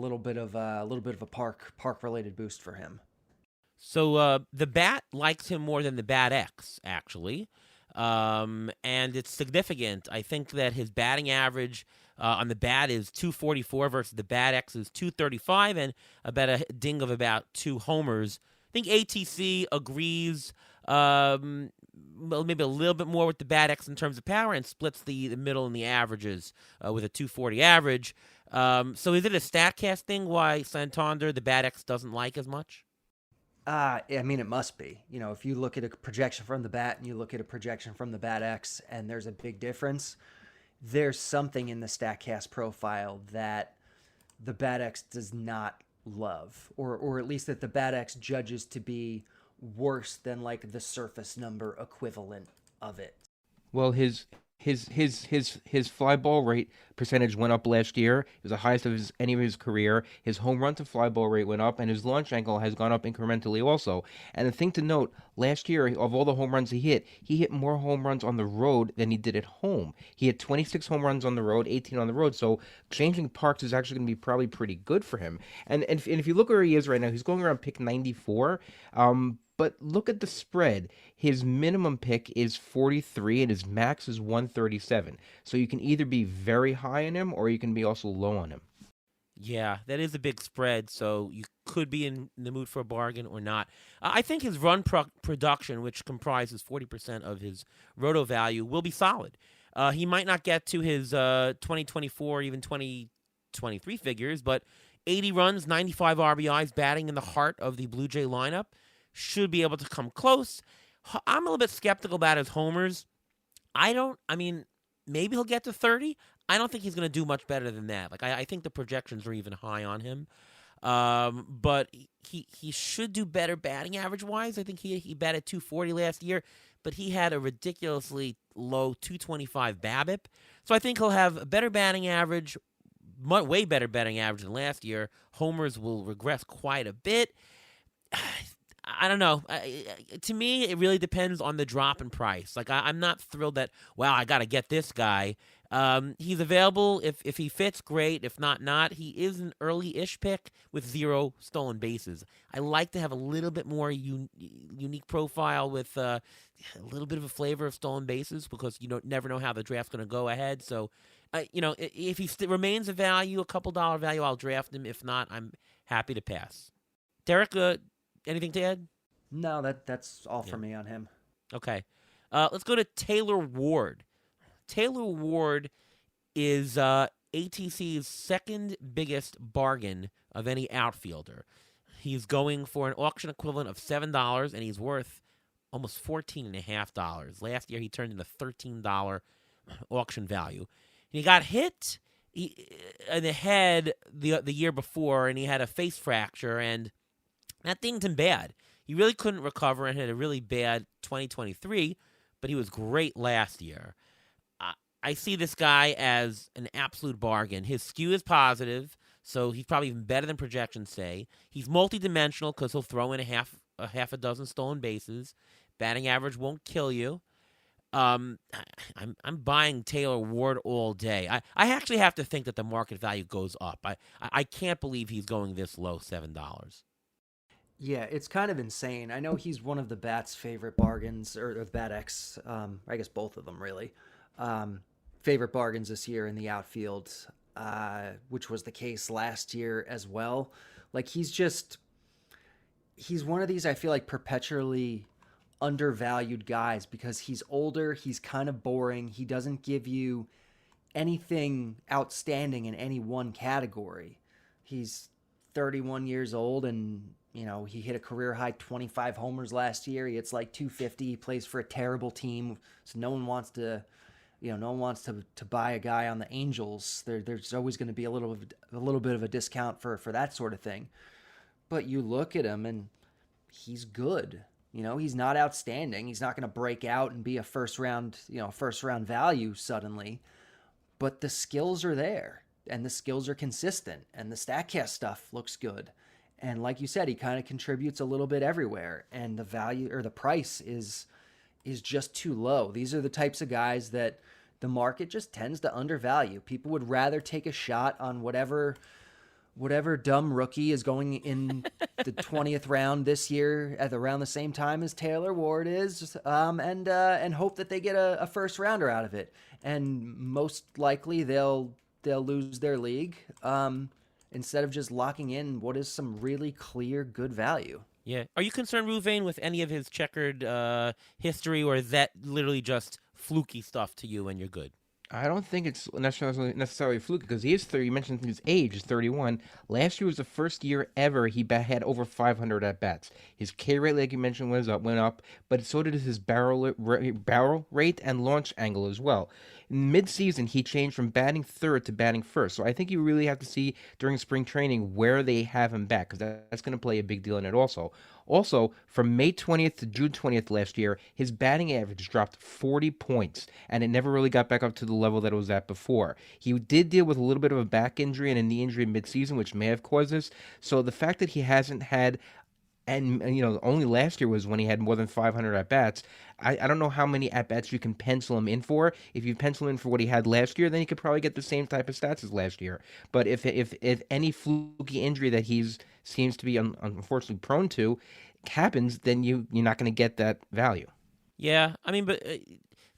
park related boost for him. So the Bat likes him more than the Bat X, actually. And it's significant. I think that his batting average on the Bat is 244 versus the Bat X is 235 and about a ding of about 2 homers. I think ATC agrees maybe a little bit more with the Bat X in terms of power and splits the middle and the averages with a 240 average. So is it a StatCast thing why Santander, the Bat X, doesn't like as much? I mean, it must be. You know, if you look at a projection from the Bat and you look at a projection from the Bat X, and there's a big difference, there's something in the StatCast profile that the Bat X does not love, or at least that the Bat X judges to be worse than like the surface number equivalent of it. Well, his fly ball rate percentage went up last year. It was the highest of any of his career. His home run to fly ball rate went up, and his launch angle has gone up incrementally also. And the thing to note, last year of all the home runs he hit more home runs on the road than he did at home. He hit 26 home runs on the road, 18 on the road. So changing parks is actually going to be probably pretty good for him. And if you look where he is right now, he's going around pick 94. But look at the spread. His minimum pick is 43 and his max is 137. So you can either be very high on him or you can be also low on him. Yeah, that is a big spread, so you could be in the mood for a bargain or not. I think his run production, which comprises 40% of his roto value, will be solid. He might not get to his 2024, even 2023 figures, but 80 runs, 95 RBIs, batting in the heart of the Blue Jay lineup, should be able to come close. I'm a little bit skeptical about his homers. Maybe he'll get to 30. I don't think he's going to do much better than that. Like I think the projections are even high on him. But he should do better batting average wise. I think he batted 240 last year, but he had a ridiculously low 225 BABIP. So I think he'll have a better batting average, way better batting average than last year. Homers will regress quite a bit. I don't know. To me, it really depends on the drop in price. Like, I'm not thrilled that, wow, I got to get this guy. He's available. If he fits, great. If not, not. He is an early-ish pick with 0 stolen bases. I like to have a little bit more unique profile with a little bit of a flavor of stolen bases because you never know how the draft's going to go ahead. So, if he remains a value, a couple dollar value, I'll draft him. If not, I'm happy to pass. Derek, anything to add? No, that's all for me on him. Okay. Let's go to Taylor Ward. Taylor Ward is ATC's second biggest bargain of any outfielder. He's going for an auction equivalent of $7, and he's worth almost $14.50. Last year, he turned in a $13 auction value. And he got hit in the head the year before, and he had a face fracture, and that dinged him bad. He really couldn't recover and had a really bad 2023, but he was great last year. I see this guy as an absolute bargain. His skew is positive, so he's probably even better than projections say. He's multidimensional because he'll throw in a half a dozen stolen bases. Batting average won't kill you. I'm buying Taylor Ward all day. I actually have to think that the market value goes up. I can't believe he's going this low, $7. Yeah, it's kind of insane. I know he's one of the Bat's favorite bargains, or the Bat X, I guess both of them really, favorite bargains this year in the outfield, which was the case last year as well. Like he's one of these, I feel like, perpetually undervalued guys because he's older, he's kind of boring, he doesn't give you anything outstanding in any one category. He's 31 years old and he hit a career high 25 homers last year. He hits like 250. He plays for a terrible team, so no one wants to buy a guy on the Angels. There's always going to be a little bit of a discount for that sort of thing. But you look at him and he's good. He's not outstanding. He's not going to break out and be a first round value suddenly. But the skills are there, and the skills are consistent, and the StatCast stuff looks good. And like you said, he kind of contributes a little bit everywhere, and the value or the price is just too low. These are the types of guys that the market just tends to undervalue. People would rather take a shot on whatever dumb rookie is going in the 20th round this year at around the same time as Taylor Ward is, and hope that they get a first rounder out of it. And most likely they'll lose their league, instead of just locking in what is some really clear good value. Yeah. Are you concerned, Ruvain, with any of his checkered history, or is that literally just fluky stuff to you and you're good? I don't think it's necessarily a fluke because he is 30. You mentioned his age is 31. Last year was the first year ever he had over 500 at bats. His K rate, like you mentioned, went up, but so did his barrel rate and launch angle as well. In mid-season, he changed from batting third to batting first. So I think you really have to see during spring training where they have him back because that's going to play a big deal in it also. Also, from May 20th to June 20th last year, his batting average dropped 40 points, and it never really got back up to the level that it was at before. He did deal with a little bit of a back injury and a knee injury mid-season, which may have caused this. So the fact that he hasn't had, and only last year was when he had more than 500 at-bats, I don't know how many at-bats you can pencil him in for. If you pencil him in for what he had last year, then he could probably get the same type of stats as last year. But if any fluky injury that he's seems to be unfortunately prone to happens, then you're not going to get that value. Yeah, I mean, but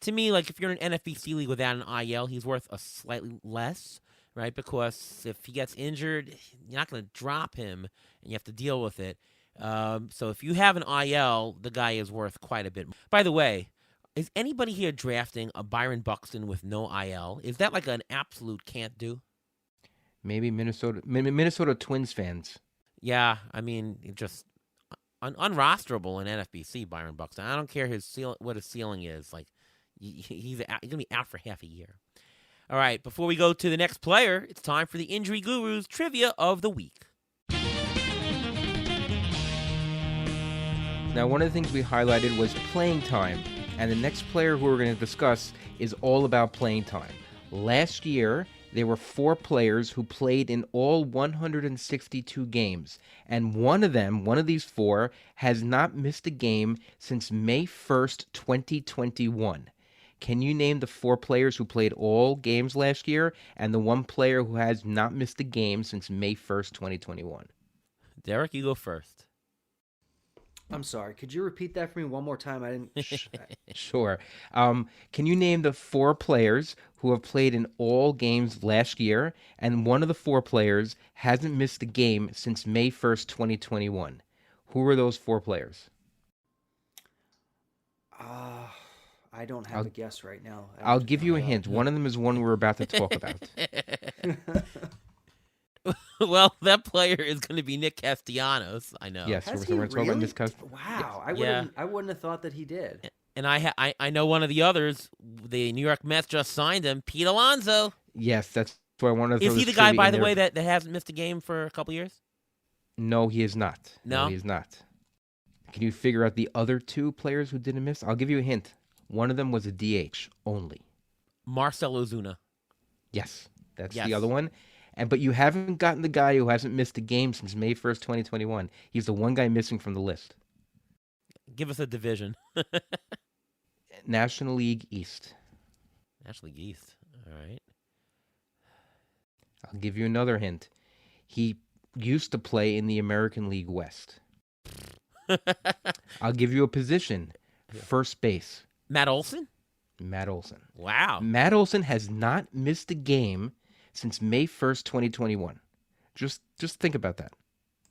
to me, like if you're in an NFBC league without an IL, he's worth a slightly less, right? Because if he gets injured, you're not going to drop him, and you have to deal with it. So if you have an IL, the guy is worth quite a bit. By the way, is anybody here drafting a Byron Buxton with no IL? Is that like an absolute can't do? Maybe Minnesota Twins fans. Yeah, I mean, just unrosterable in NFBC, Byron Buxton. I don't care what his ceiling is. Like, he's going to be out for half a year. All right, before we go to the next player, it's time for the Injury Gurus Trivia of the Week. Now, one of the things we highlighted was playing time, and the next player who we're going to discuss is all about playing time. Last year, there were 4 players who played in all 162 games, and one of these 4, has not missed a game since May 1st, 2021. Can you name the 4 players who played all games last year, and the 1 player who has not missed a game since May 1st, 2021? Derek, you go first. I'm sorry. Could you repeat that for me one more time? I didn't. Sure. Can you name the 4 players who have played in all games last year, and one of the 4 players hasn't missed a game since May 1st, 2021? Who are those 4 players? I don't have a guess right now. I'll give you a hint. One of them is one we're about to talk about. Well, that player is going to be Nick Castellanos. I know. Yes, Has we're he talking about really? this. Wow, Yeah. I wouldn't have thought that he did. And I know one of the others. The New York Mets just signed him, Pete Alonso. Yes, that's why one of those. Is he the guy, by the way, that hasn't missed a game for a couple years? No, he is not. No, he is not. Can you figure out the other 2 players who didn't miss? I'll give you a hint. One of them was a DH only. Marcell Ozuna. Yes, that's Yes. the other one. But you haven't gotten the guy who hasn't missed a game since May 1st, 2021. He's the one guy missing from the list. Give us a division. National League East. National League East. All right. I'll give you another hint. He used to play in the American League West. I'll give you a position. First base. Matt Olson? Matt Olson. Wow. Matt Olson has not missed a game since May 1st, 2021. Just think about that.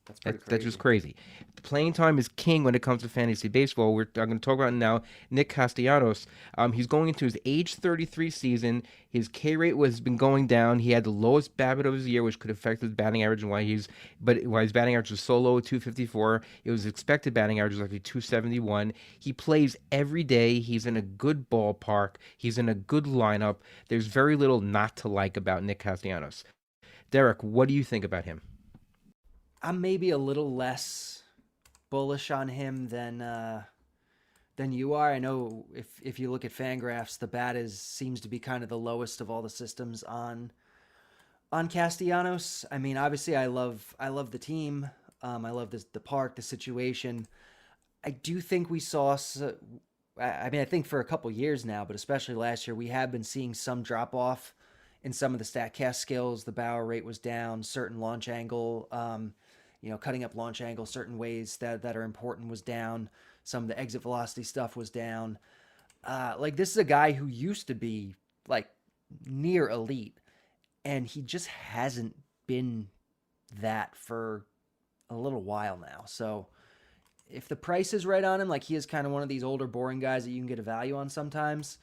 That's pretty crazy. That's just crazy. Playing time is king when it comes to fantasy baseball. I'm going to talk about now Nick Castellanos. He's going into his age 33 season. His K rate has been going down. He had the lowest BABIP of his year, which could affect his batting average, and why his batting average was so low at 254. It was expected batting average was actually 271. He plays every day. He's in a good ballpark. He's in a good lineup. There's very little not to like about Nick Castellanos. Derek, what do you think about him? I'm maybe a little less bullish on him than you are. I know if you look at Fangraphs, the bat seems to be kind of the lowest of all the systems on Castellanos. I mean, obviously, I love the team. I love the park, the situation. I do think we saw I mean, I think for a couple years now, but especially last year, we have been seeing some drop off in some of the StatCast skills. The Bauer rate was down, certain launch angle, cutting up launch angle, certain ways that are important was down. Some of the exit velocity stuff was down. Like this is a guy who used to be like near elite, and he just hasn't been that for a little while now. So if the price is right on him, like he is kind of one of these older, boring guys that you can get a value on sometimes.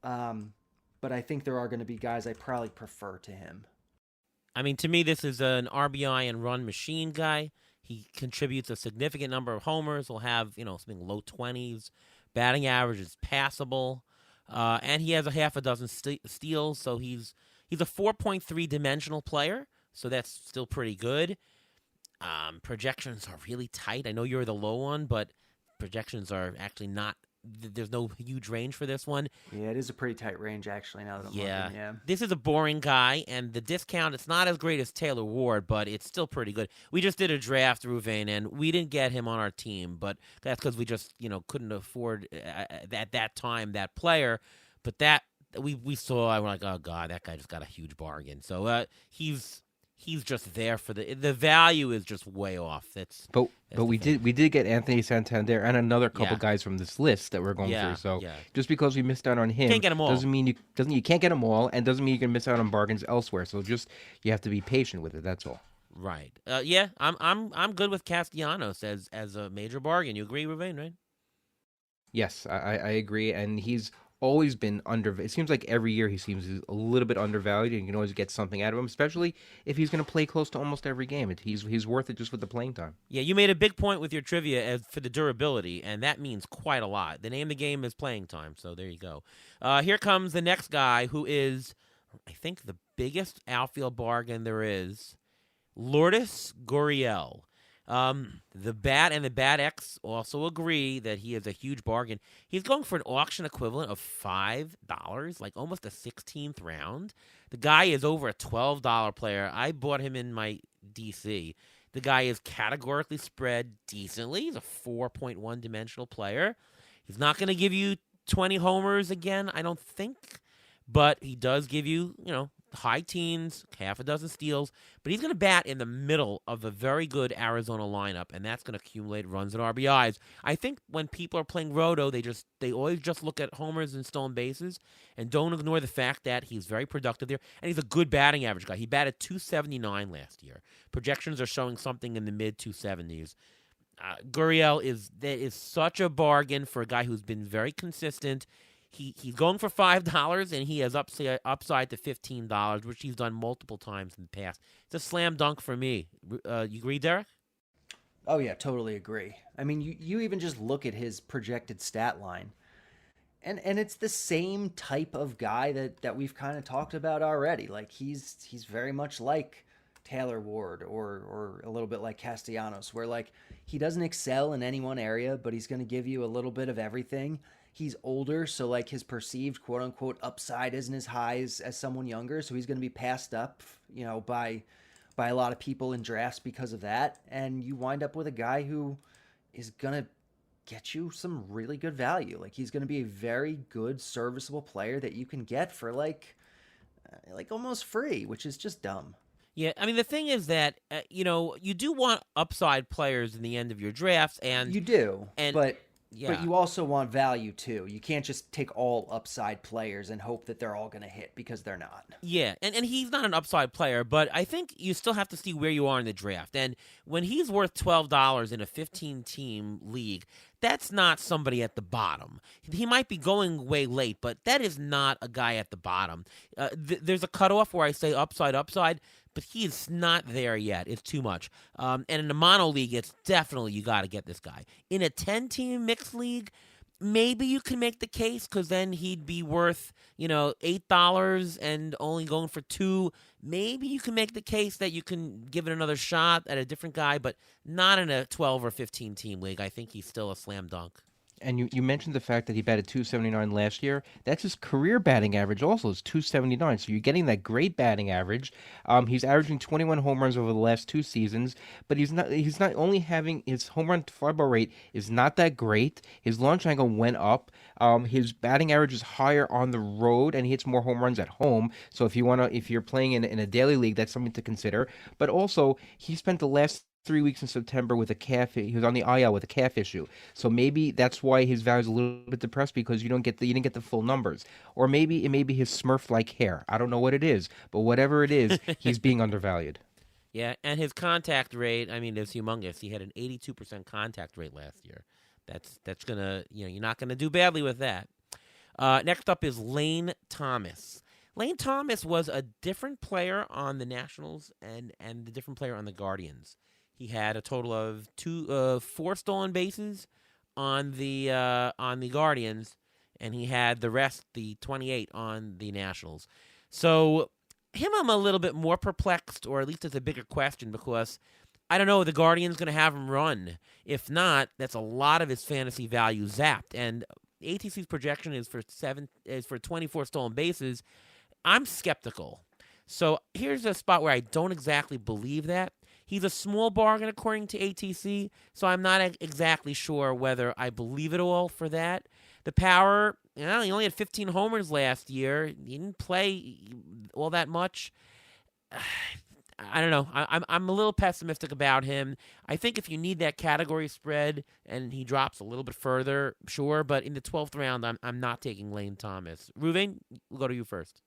But I think there are going to be guys I probably prefer to him. I mean, to me, this is an RBI and run machine guy. He contributes a significant number of homers. He'll have, something low 20s. Batting average is passable. And he has a half a dozen steals, so he's a 4.3 dimensional player, so that's still pretty good. Projections are really tight. I know you're the low one, but projections are actually not. There's no huge range for this one. Yeah, it is a pretty tight range, actually, now that I'm looking. Yeah. This is a boring guy, and the discount, it's not as great as Taylor Ward, but it's still pretty good. We just did a draft, Ruvain, and we didn't get him on our team, but that's because we just, couldn't afford at that time that player. But that we saw, I was like, oh, God, that guy just got a huge bargain. So he's just there for the value is just way off. But we did get Anthony Santander and another couple guys from this list that we're going through. So just because we missed out on him can't get them all. doesn't mean you can't get them all, and doesn't mean you can miss out on bargains elsewhere. So just you have to be patient with it. That's all. Right. I'm good with Castellanos as a major bargain. You agree, Ruvain, right? Yes, I agree, and he's always been it seems like every year he seems a little bit undervalued, and you can always get something out of him, especially if he's going to play close to almost every game. He's worth it just with the playing time. Yeah, you made a big point with your trivia for the durability, and that means quite a lot. The name of the game is playing time, so there you go. Here comes the next guy, who is, I think, the biggest outfield bargain there is, Lourdes Gurriel. The Bat and the Bat X also agree that he is a huge bargain. He's going for an auction equivalent of $5, like almost a 16th round. The guy is over a $12 player. I bought him in my DC. The guy is categorically spread decently. He's a 4.1 dimensional player. He's not going to give you 20 homers again, I don't think, but he does give you, high teens, half a dozen steals, but he's going to bat in the middle of a very good Arizona lineup, and that's going to accumulate runs and RBIs. I think when people are playing Roto, they always just look at homers and stolen bases and don't ignore the fact that he's very productive there, and he's a good batting average guy. He batted .279 last year. Projections are showing something in the mid-270s. Gurriel is such a bargain for a guy who's been very consistent. He's going for $5, and he has upside to $15, which he's done multiple times in the past. It's a slam dunk for me. You agree, Derek? Oh, yeah, totally agree. I mean, you even just look at his projected stat line, and it's the same type of guy that we've kind of talked about already. Like, he's very much like Taylor Ward or a little bit like Castellanos, where, like, he doesn't excel in any one area, but he's going to give you a little bit of everything. He's older, so like his perceived quote-unquote upside isn't as high as someone younger, so he's going to be passed up, by a lot of people in drafts because of that, and you wind up with a guy who is going to get you some really good value. Like, he's going to be a very good, serviceable player that you can get for like almost free, which is just dumb. Yeah, I mean, the thing is that, you do want upside players in the end of your drafts, and you do, but yeah. But you also want value, too. You can't just take all upside players and hope that they're all going to hit, because they're not. Yeah, and he's not an upside player, but I think you still have to see where you are in the draft. And when he's worth $12 in a 15-team league, that's not somebody at the bottom. He might be going way late, but that is not a guy at the bottom. There's a cutoff where I say upside, but he is not there yet. It's too much. And in a mono league, it's definitely you got to get this guy. In a 10-team mixed league, maybe you can make the case, because then he'd be worth, $8 and only going for $2. Maybe you can make the case that you can give it another shot at a different guy, but not in a 12 or 15-team league. I think he's still a slam dunk. And you mentioned the fact that he batted 279 last year. That's his career batting average also is 279. So you're getting that great batting average. He's averaging 21 home runs over the last 2 seasons, but he's not only having his home run to fly ball rate is not that great. His launch angle went up. His batting average is higher on the road, and he hits more home runs at home. So if you're playing in a daily league, that's something to consider. But also, he spent the last 3 weeks in September with a calf. He was on the IL with a calf issue, so maybe that's why his value is a little bit depressed because you didn't get the full numbers, or maybe it may be his Smurf-like hair. I don't know what it is, but whatever it is, he's being undervalued. Yeah, and his contact rate, I mean, is humongous. He had an 82% contact rate last year. That's gonna, you're not gonna do badly with that. Next up is Lane Thomas. Lane Thomas was a different player on the Nationals and a different player on the Guardians. He had a total of 4 stolen bases on the Guardians, and he had the rest, the 28, on the Nationals. So him, I'm a little bit more perplexed, or at least it's a bigger question, because I don't know, the Guardians going to have him run. If not, that's a lot of his fantasy value zapped. And ATC's projection is for 24 stolen bases. I'm skeptical. So here's a spot where I don't exactly believe that. He's a small bargain according to ATC, so I'm not exactly sure whether I believe it all for that. The power, he only had 15 homers last year. He didn't play all that much. I don't know. I'm a little pessimistic about him. I think if you need that category spread and he drops a little bit further, sure. But in the 12th round, I'm not taking Lane Thomas. Ruvain, we'll go to you first.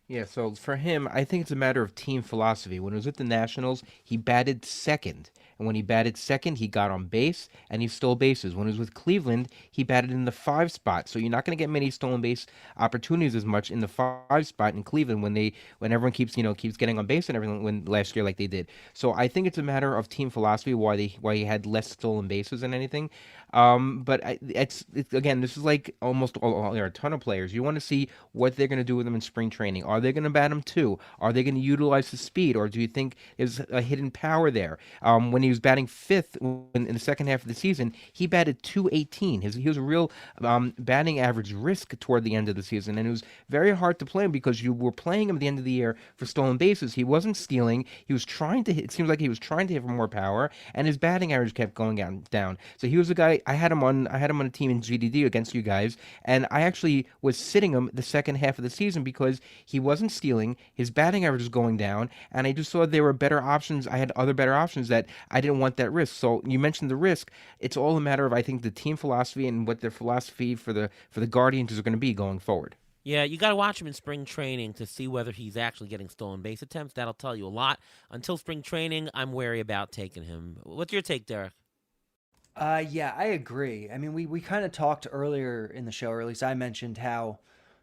Yeah, so for him, I think it's a matter of team philosophy. When he was with the Nationals, he batted second. And when he batted second, he got on base and he stole bases. When he was with Cleveland, he batted in the 5 spot. So you're not going to get many stolen base opportunities as much in the 5 spot in Cleveland when everyone keeps getting on base and everything when last year like they did. So I think it's a matter of team philosophy why he had less stolen bases than anything. But it's again, this is like almost there are a ton of players. You want to see what they're going to do with them in spring training. Are they going to bat him too? Are they going to utilize his speed, or do you think there's a hidden power there? When he was batting fifth in the second half of the season, he batted 218. He was a real batting average risk toward the end of the season, and it was very hard to play him because you were playing him at the end of the year for stolen bases. He wasn't stealing. He was trying to hit. It seems like he was trying to hit for more power, and his batting average kept going down. So he was a guy. I had him on a team in GDD against you guys, and I actually was sitting him the second half of the season because he wasn't stealing. His batting average was going down, and I just saw there were better options. I had other better options that I didn't want that risk. So you mentioned the risk. It's all a matter of, I think, the team philosophy and what their philosophy for the Guardians is going to be going forward. Yeah, you got to watch him in spring training to see whether he's actually getting stolen base attempts. That'll tell you a lot. Until spring training, I'm wary about taking him. What's your take, Derek? Yeah, I agree. I mean, we kind of talked earlier in the show, or at least I mentioned how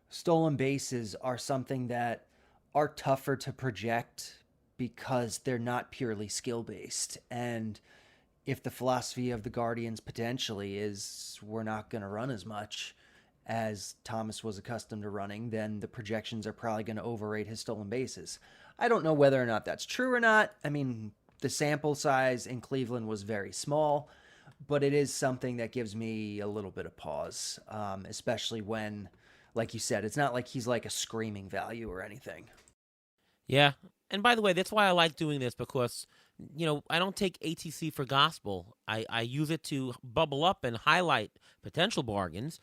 stolen bases are something that are tougher to project because they're not purely skill based. And if the philosophy of the Guardians potentially is we're not going to run as much as Thomas was accustomed to running, then the projections are probably going to overrate his stolen bases. I don't know whether or not that's true or not. I mean, the sample size in Cleveland was very small, but it is something that gives me a little bit of pause, especially when, like you said, it's not like he's like a screaming value or anything. Yeah. And by the way, that's why I like doing this, because, I don't take ATC for gospel. I use it to bubble up and highlight potential bargains.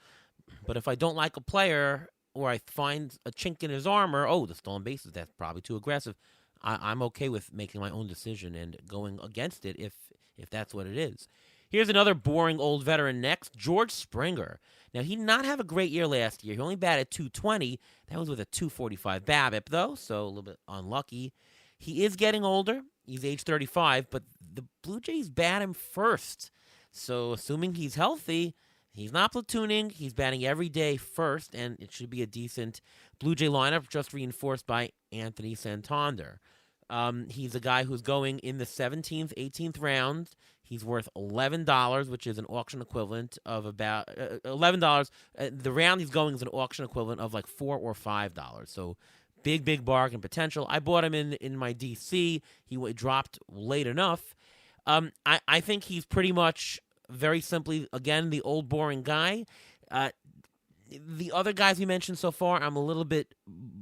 But if I don't like a player or I find a chink in his armor, the stolen bases, that's probably too aggressive, I'm okay with making my own decision and going against it if that's what it is. Here's another boring old veteran next, George Springer. Now, he did not have a great year last year. He only batted 220. That was with a 245 BABIP, though, so a little bit unlucky. He is getting older. He's age 35, but the Blue Jays bat him first. So assuming he's healthy, he's not platooning. He's batting every day first, and it should be a decent Blue Jay lineup, just reinforced by Anthony Santander. He's a guy who's going in the 17th, 18th round. He's worth $11, which is an auction equivalent of about $11. The round he's going is an auction equivalent of like $4 or $5. So big bargain potential. I bought him in my DC. He dropped late enough. I think he's pretty much very simply, again, the old boring guy. The other guys we mentioned so far, I'm a little bit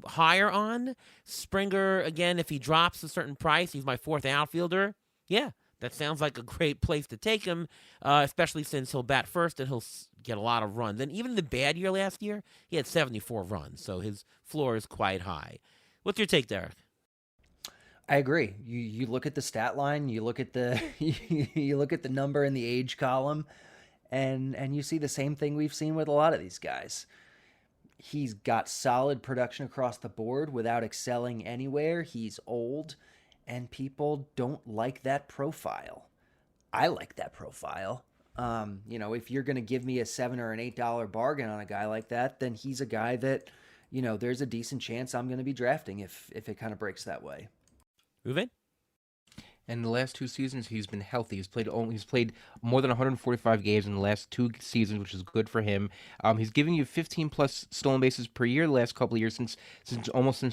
higher on. Springer, again, if he drops a certain price, he's my fourth outfielder. Yeah, that sounds like a great place to take him, especially since he'll bat first and he'll get a lot of runs. And even in the bad year last year, he had 74 runs, so his floor is quite high. What's your take, Derek? I agree. You look at the stat line, you look at the you look at the number in the age column, and you see the same thing we've seen with a lot of these guys. He's got solid production across the board without excelling anywhere. He's old, and people don't like that profile. I like that profile. If you're going to give me a $7 or an $8 bargain on a guy like that, then he's a guy that, there's a decent chance I'm going to be drafting if it kind of breaks that way. Ruven? And the last 2 seasons, he's been healthy. He's played more than 145 games in the last 2 seasons, which is good for him. He's giving you 15 plus stolen bases per year the last couple of years since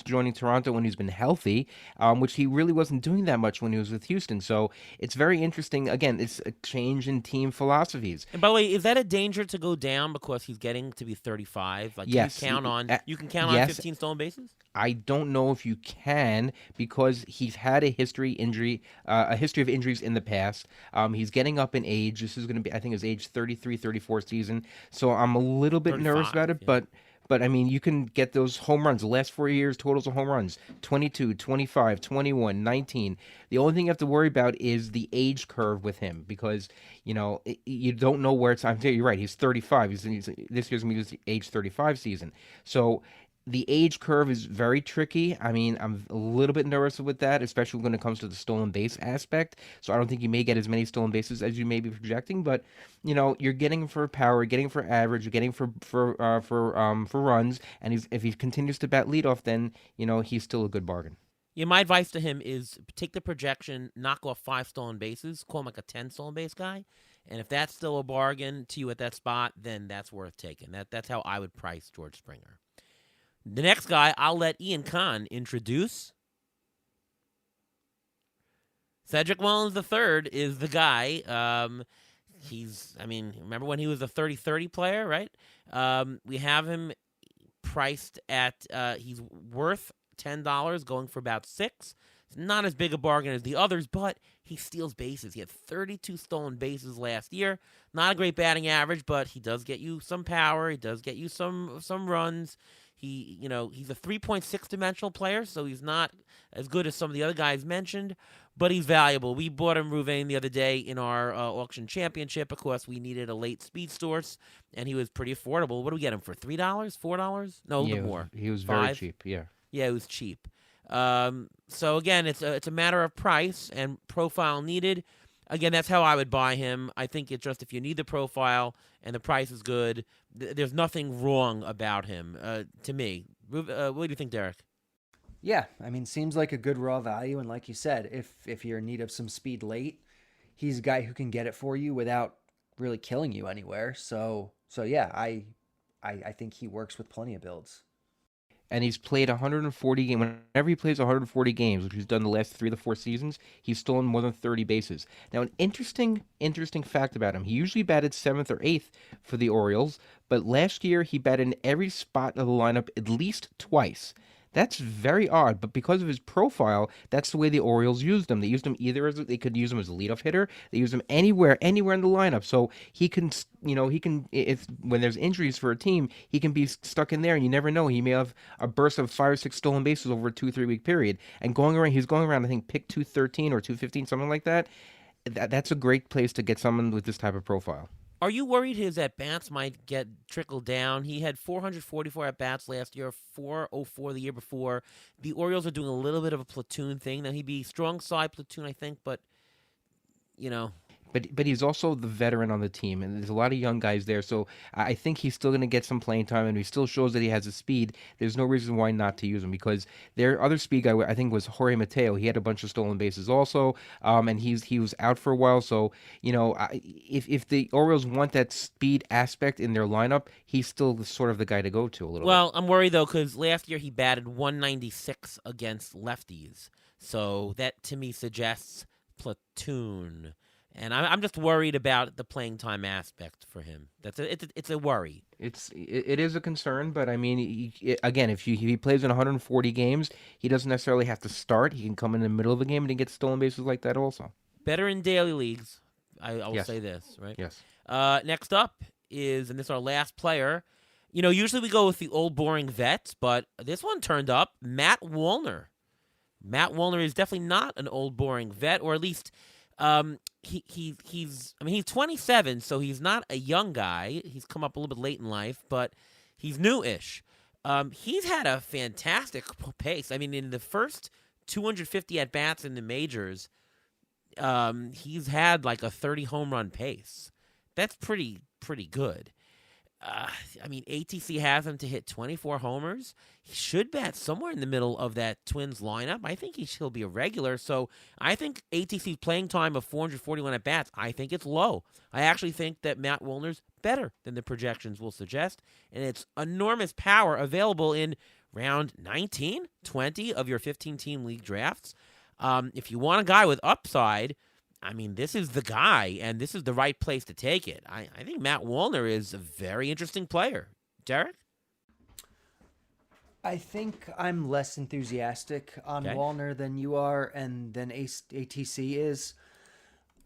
joining Toronto when he's been healthy, which he really wasn't doing that much when he was with Houston. So it's very interesting. Again, it's a change in team philosophies. And by the way, is that a danger to go down because he's getting to be 35? Like, yes, you can count on 15 stolen bases? I don't know if you can because he's had a history of injuries in the past. He's getting up in age. This is going to be, I think, his age 33, 34 season. So I'm a little bit nervous about it, yeah. But I mean, you can get those home runs. The last 4 years, totals of home runs, 22, 25, 21, 19. The only thing you have to worry about is the age curve with him because, you don't know where it's. You're right. He's 35. This year's going to be his age 35 season. So the age curve is very tricky. I mean, I'm a little bit nervous with that, especially when it comes to the stolen base aspect. So I don't think you may get as many stolen bases as you may be projecting, but you're getting for power, getting for average, you're getting for runs, and if he continues to bat leadoff, then he's still a good bargain. Yeah, my advice to him is take the projection, knock off 5 stolen bases, call him like a 10 stolen base guy, and if that's still a bargain to you at that spot, then that's worth taking. That's how I would price George Springer. The next guy, I'll let Ian Kahn introduce. Cedric Mullins III is the guy. Remember when he was a 30-30 player, right? We have him priced at, he's worth $10, going for about $6. It's not as big a bargain as the others, but he steals bases. He had 32 stolen bases last year. Not a great batting average, but he does get you some power. He does get you some runs. He's a 3.6 dimensional player, so he's not as good as some of the other guys mentioned, but he's valuable. We bought him, Ruvain, the other day in our auction championship. Of course, we needed a late speed source, and he was pretty affordable. What do we get him for? $3? $4? No, a little more. He was very cheap. Yeah. Yeah, it was cheap. So again, it's a matter of price and profile needed. Again, that's how I would buy him. I think it's just if you need the profile and the price is good, there's nothing wrong about him, to me. What do you think, Derek? Yeah, seems like a good raw value, and like you said, if you're in need of some speed late, he's a guy who can get it for you without really killing you anywhere. So yeah, I think he works with plenty of builds. And he's played 140 games. Whenever he plays 140 games, which he's done the last 3 to 4 seasons, he's stolen more than 30 bases. Now, an interesting fact about him: he usually batted 7th or 8th for the Orioles, but last year he batted in every spot of the lineup at least twice. That's very odd, but because of his profile, that's the way the Orioles used him. They used him they could use him as a leadoff hitter. They used him anywhere in the lineup. So he can, if when there's injuries for a team, he can be stuck in there, and you never know. He may have a burst of 5 or 6 stolen bases over a 2-3 week period. And he's going around, I think, pick 213 or 215, something like that. That's a great place to get someone with this type of profile. Are you worried his at-bats might get trickled down? He had 444 at-bats last year, 404 the year before. The Orioles are doing a little bit of a platoon thing. Now, he'd be strong side platoon, I think, but, But he's also the veteran on the team, and there's a lot of young guys there, so I think he's still going to get some playing time, and he still shows that he has the speed. There's no reason why not to use him, because their other speed guy, I think, was Jorge Mateo. He had a bunch of stolen bases also, and he was out for a while, so, if the Orioles want that speed aspect in their lineup, he's still sort of the guy to go to a little bit. Well, I'm worried, though, because last year he batted 196 against lefties, so that, to me, suggests platoon. And I'm just worried about the playing time aspect for him. It's a worry. It is a concern, but I mean, again, if he plays in 140 games, he doesn't necessarily have to start. He can come in the middle of the game and he gets stolen bases like that also. Better in daily leagues. I will Yes. say this, right? Yes. Next up is, and this is our last player. Usually we go with the old boring vets, but this one turned up, Matt Wallner. Matt Wallner is definitely not an old boring vet, or at least he's 27, so he's not a young guy. He's come up a little bit late in life, but he's new-ish. He's had a fantastic pace. I mean, in the first 250 at-bats in the majors, he's had like a 30 home run pace. That's pretty good. ATC has him to hit 24 homers. He should bat somewhere in the middle of that Twins lineup. I think he'll be a regular. So I think ATC's playing time of 441 at bats, I think it's low. I actually think that Matt Wallner's better than the projections will suggest, and it's enormous power available in round 19, 20 of your 15-team league drafts. If you want a guy with upside, this is the guy, and this is the right place to take it. I think Matt Wallner is a very interesting player. Derek? I think I'm less enthusiastic on Wallner than you are and than ATC is.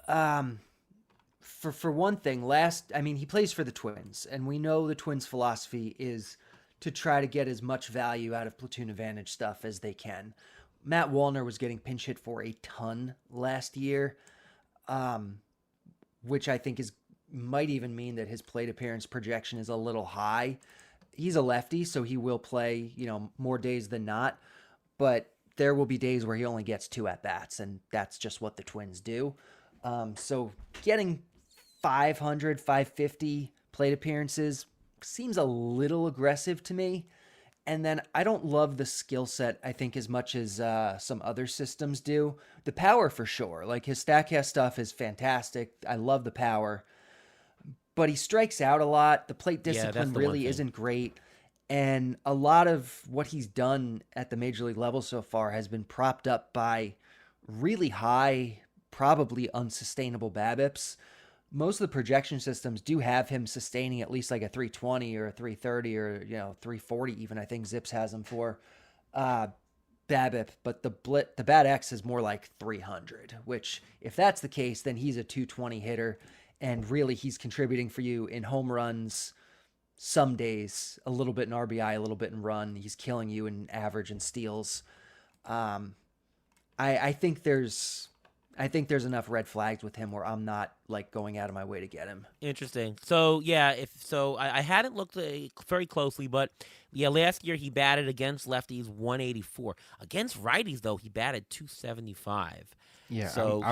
For one thing, he plays for the Twins, and we know the Twins' philosophy is to try to get as much value out of platoon advantage stuff as they can. Matt Wallner was getting pinch hit for a ton last year. Which I think might even mean that his plate appearance projection is a little high. He's a lefty, so he will play, more days than not, but there will be days where he only gets 2 at-bats, and that's just what the Twins do. So getting 500, 550 plate appearances seems a little aggressive to me. And then I don't love the skill set, I think, as much as some other systems do. The power, for sure. Like, his StatCast stuff is fantastic. I love the power. But he strikes out a lot. The plate discipline really isn't great. And a lot of what he's done at the major league level so far has been propped up by really high, probably unsustainable BABIPs. Most of the projection systems do have him sustaining at least like a 320 or a 330 or 340 even. I think Zips has him for BABIP, but the Bat X is more like 300. Which, if that's the case, then he's a 220 hitter, and really he's contributing for you in home runs. Some days, a little bit in RBI, a little bit in run. He's killing you in average and steals. I think there's enough red flags with him where I'm not like going out of my way to get him. Interesting. So I hadn't looked very closely, but last year he batted against lefties 184. Against righties though, he batted 275. Yeah. So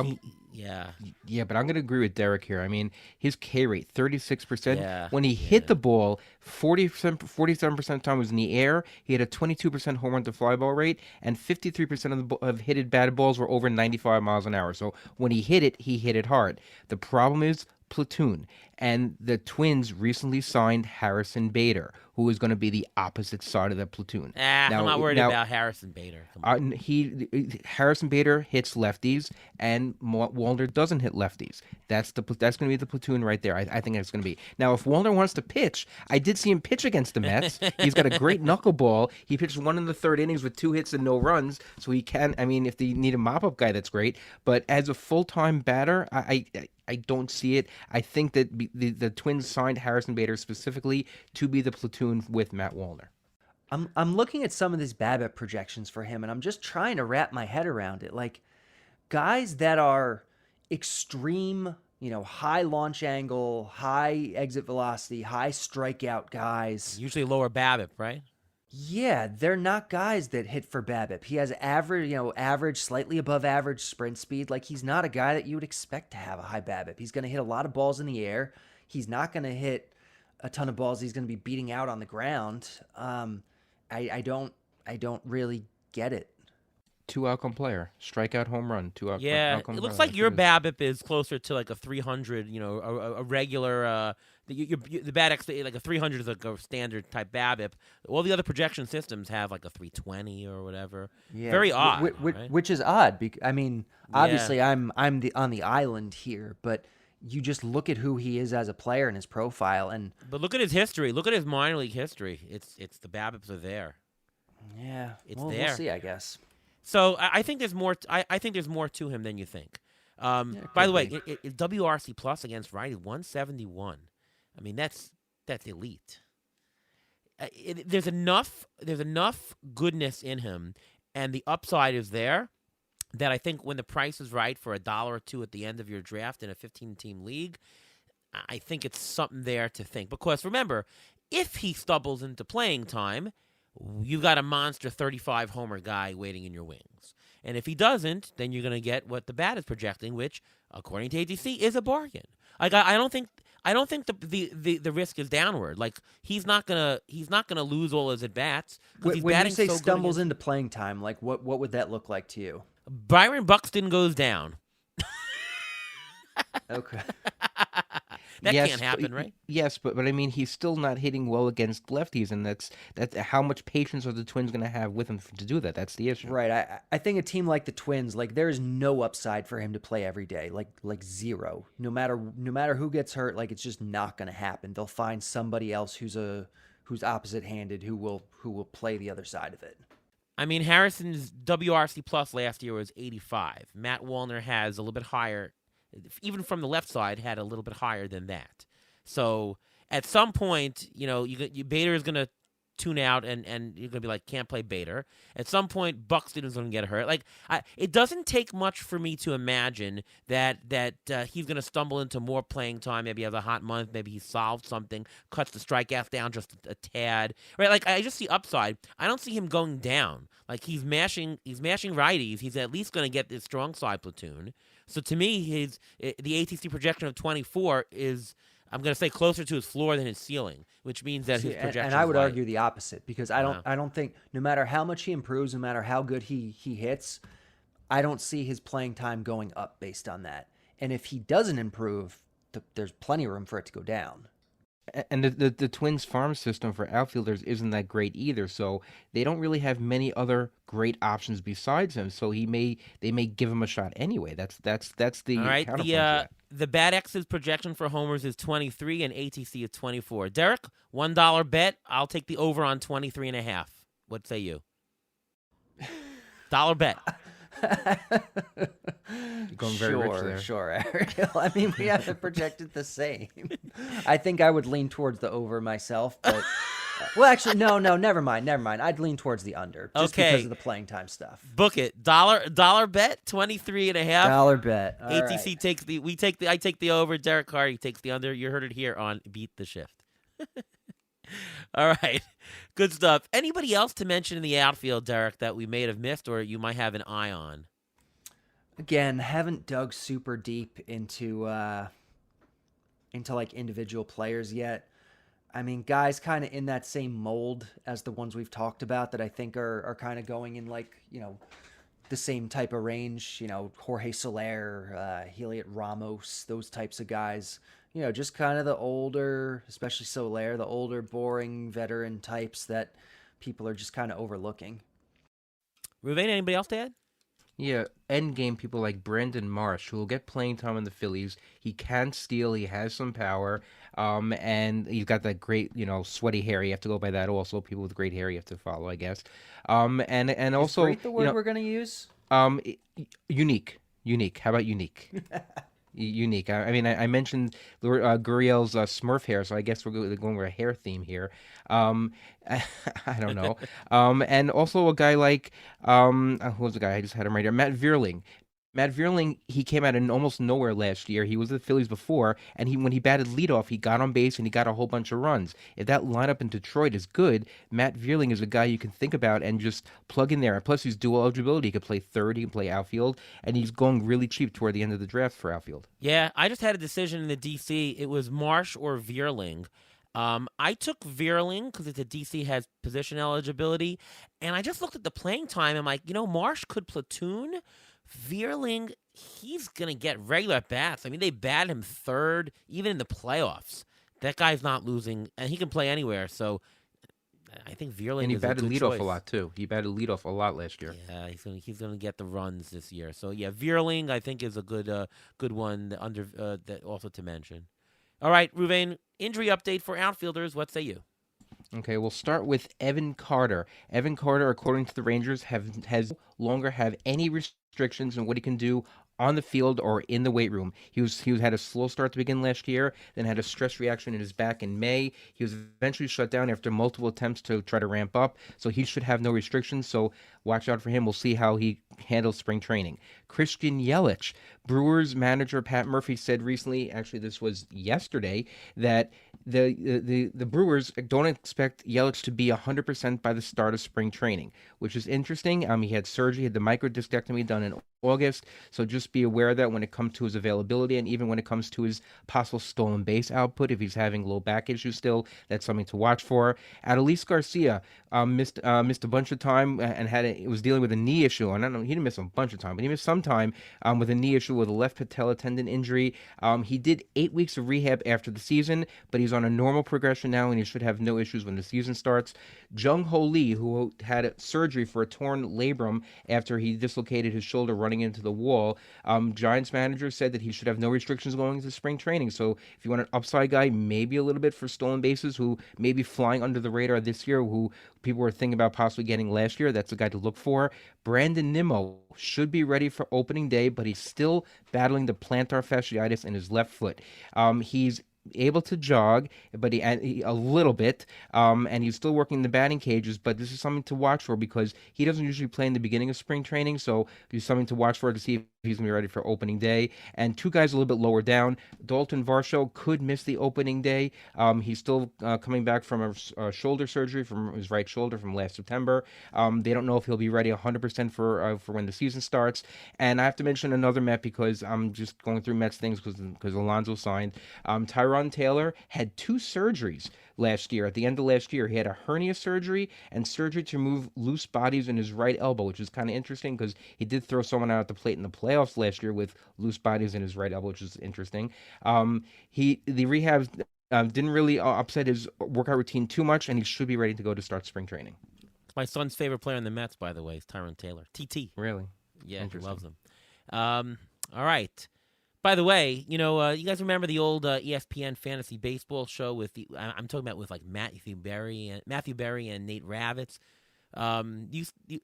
Yeah, but I'm going to agree with Derek here. I mean, his K rate, 36%. When he hit the ball, 47% of the time was in the air. He had a 22% home run to fly ball rate, and 53% of hitted batted balls were over 95 miles an hour. So when he hit it hard. The problem is platoon. And the Twins recently signed Harrison Bader, who is going to be the opposite side of the platoon. I'm not worried about Harrison Bader. Harrison Bader hits lefties, and Wallner doesn't hit lefties. That's going to be the platoon right there. I think that's going to be. Now, if Wallner wants to pitch, I did see him pitch against the Mets. He's got a great knuckleball. He pitched 1 in the 3rd innings with 2 hits and no runs, so he can. If they need a mop-up guy, that's great. But as a full-time batter, I don't see it. I think that the Twins signed Harrison Bader specifically to be the platoon with Matt Wallner. I'm looking at some of these BABIP projections for him, and I'm just trying to wrap my head around it. Like, guys that are extreme, high launch angle, high exit velocity, high strikeout guys. Usually lower BABIP, right? Yeah, they're not guys that hit for BABIP. He has average, slightly above average sprint speed. Like, he's not a guy that you would expect to have a high BABIP. He's going to hit a lot of balls in the air. He's not going to hit a ton of balls he's going to be beating out on the ground. I don't really get it. Two outcome player, strikeout, home run, two Yeah, outcome it looks player. like That's your what it is. BABIP is closer to like a 300. A regular. The bad X like a 300 is like a standard type BABIP. All the other projection systems have like a 320 or whatever. Yeah, Very odd, right? which is odd. I mean, Yeah. obviously, I'm on the island here, but you just look at who he is as a player and his profile, and But look at his history. Look at his minor league history. It's the BABIPs are there. yeah, It's well, we'll there. see, I guess. So I think there's more. I think there's more to him than you think. Yeah, By could the way, be. WRC plus against righty 171. I mean that's elite. There's enough goodness in him, and the upside is there. That I think when the price is right for $1 or $2 at the end of your draft in a 15-team league, I think it's something there to think. Because remember, if he stumbles into playing time, you've got a monster 35 homer guy waiting in your wings. And if he doesn't, then you're going to get what the bat is projecting, which, according to ATC, is a bargain. Like I don't think the risk is downward. Like he's not gonna lose all his at bats because he's When you batting say so good stumbles against- into playing time, like what would that look like to you? Byron Buxton goes down. Okay. That Yes, can't happen, right? Yes, but I mean, he's still not hitting well against lefties, and that's how much patience are the Twins going to have with him to do that? That's the issue. Right. I think a team like the Twins, like there's no upside for him to play every day, like zero. No matter who gets hurt, like it's just not going to happen. They'll find somebody else who's opposite-handed who will play the other side of it. I mean, Harrison's WRC plus last year was 85. Matt Wallner has a little bit higher, even from the left side, had a little bit higher than that. So at some point, Bader is going to tune out, and you're going to be like, can't play Bader. At some point, Buxton is going to get hurt. Like, it doesn't take much for me to imagine that he's going to stumble into more playing time. Maybe he has a hot month. Maybe he solved something, cuts the strikeouts down just a tad. Right? Like, I just see upside. I don't see him going down. Like, he's mashing righties. He's at least going to get this strong side platoon. So to me, the ATC projection of 24 is, I'm going to say, closer to his floor than his ceiling, which means that his projection. And I would light. argue the opposite because I don't think no matter how much he improves, no matter how good he hits, I don't see his playing time going up based on that. And if he doesn't improve, there's plenty of room for it to go down. And the Twins farm system for outfielders isn't that great either, so they don't really have many other great options besides him. So they may give him a shot anyway. That's the All right. counterpoint to that. The Bad X's projection for homers is 23 and ATC is 24. Derek, $1 bet. I'll take the over on 23.5. What say you? Dollar bet. You're going very rich there. Sure, Ariel. I mean, we have it projected the same. I think I would lean towards the over myself, but well, actually, no, never mind. I'd lean towards the under just Okay. because of the playing time stuff. Book it. Dollar bet. 23.5. Dollar bet. All ATC right. takes the. I take the over. Derek Carty takes the under. You heard it here on Beat the Shift. All right, good stuff. Anybody else to mention in the outfield, Derek, that we may have missed or you might have an eye on? Again, haven't dug super deep into like individual players yet. I mean, guys kind of in that same mold as the ones we've talked about that I think are kind of going in like, the same type of range, Jorge Soler, Heliot Ramos, those types of guys. Just kind of the older, especially Soler, the older, boring veteran types that people are just kind of overlooking. Ruvain, anybody else to add? Yeah, end game people like Brandon Marsh, who will get playing time in the Phillies. He can steal. He has some power, and he's got that great, sweaty hair. You have to go by that. Also, people with great hair you have to follow, I guess. And also, Is great the word we're gonna use? Unique. How about unique? Unique. I mean, I mentioned Gurriel's Smurf hair, so I guess we're going with a hair theme here. I don't know. And also a guy like who was the guy? I just had him right here. Matt Vierling. Matt Vierling, he came out of almost nowhere last year. He was with the Phillies before, and when he batted leadoff, he got on base and he got a whole bunch of runs. If that lineup in Detroit is good, Matt Vierling is a guy you can think about and just plug in there. And plus, he's dual eligibility. He could play third, he can play outfield, and he's going really cheap toward the end of the draft for outfield. Yeah, I just had a decision in the DC. It was Marsh or Vierling. I took Vierling because it's a DC has position eligibility, and I just looked at the playing time. I'm like, Marsh could platoon. Vierling, he's gonna get regular bats. I mean, they bat him third, even in the playoffs. That guy's not losing, and he can play anywhere. So I think And Vierling he is a batted good leadoff a choice. lot too. He batted leadoff a lot last year. Yeah, he's gonna get the runs this year. So yeah, Vierling I think is a good one that also to mention. All right, Ruvain, injury update for outfielders. What say you? Okay, we'll start with Evan Carter. Evan Carter, according to the Rangers, has no longer have any restrictions on what he can do on the field or in the weight room. He had a slow start to begin last year, then had a stress reaction in his back in May. He was eventually shut down after multiple attempts to try to ramp up, so he should have no restrictions. So watch out for him. We'll see how he handles spring training. Christian Yelich, Brewers manager Pat Murphy said recently, actually this was yesterday, that the Brewers don't expect Yelich to be 100% by the start of spring training, which is interesting. He had surgery, had the microdiscectomy done in August, so just be aware of that when it comes to his availability and even when it comes to his possible stolen base output. If he's having low back issues still, that's something to watch for. Adolis Garcia missed a bunch of time and was dealing with a knee issue. And I don't know, he didn't miss a bunch of time, but he missed some time with a knee issue with a left patella tendon injury. He did 8 weeks of rehab after the season, but he's on a normal progression now, and he should have no issues when the season starts. Jung Ho Lee, who had surgery for a torn labrum after he dislocated his shoulder running into the wall, Giants manager said that he should have no restrictions going into spring training. So if you want an upside guy, maybe a little bit for stolen bases, who may be flying under the radar this year, who people were thinking about possibly getting last year, that's a guy to look for. Brandon Nimmo should be ready for opening day, but he's still battling the plantar fasciitis in his left foot. He's able to jog, but he a little bit, and he's still working the batting cages. But this is something to watch for because he doesn't usually play in the beginning of spring training, so he's something to watch for to see if he's going to be ready for opening day. And two guys a little bit lower down, Dalton Varsho could miss the opening day. He's still coming back from a shoulder surgery from his right shoulder from last September. They don't know if he'll be ready 100% for when the season starts. And I have to mention another Met because I'm just going through Mets things because Alonso signed. Tyrone Taylor had two surgeries last year. At the end of last year, he had a hernia surgery and surgery to remove loose bodies in his right elbow, which is kind of interesting because he did throw someone out at the plate in the playoffs last year with loose bodies in his right elbow, which is interesting. The rehab didn't really upset his workout routine too much, and he should be ready to go to start spring training. My son's favorite player in the Mets, by the way, is Tyrone Taylor. TT. Really? Yeah, he loves him. All right. By the way, you guys remember the old ESPN fantasy baseball show with I'm talking about with like Matthew Berry and Nate Ravitz.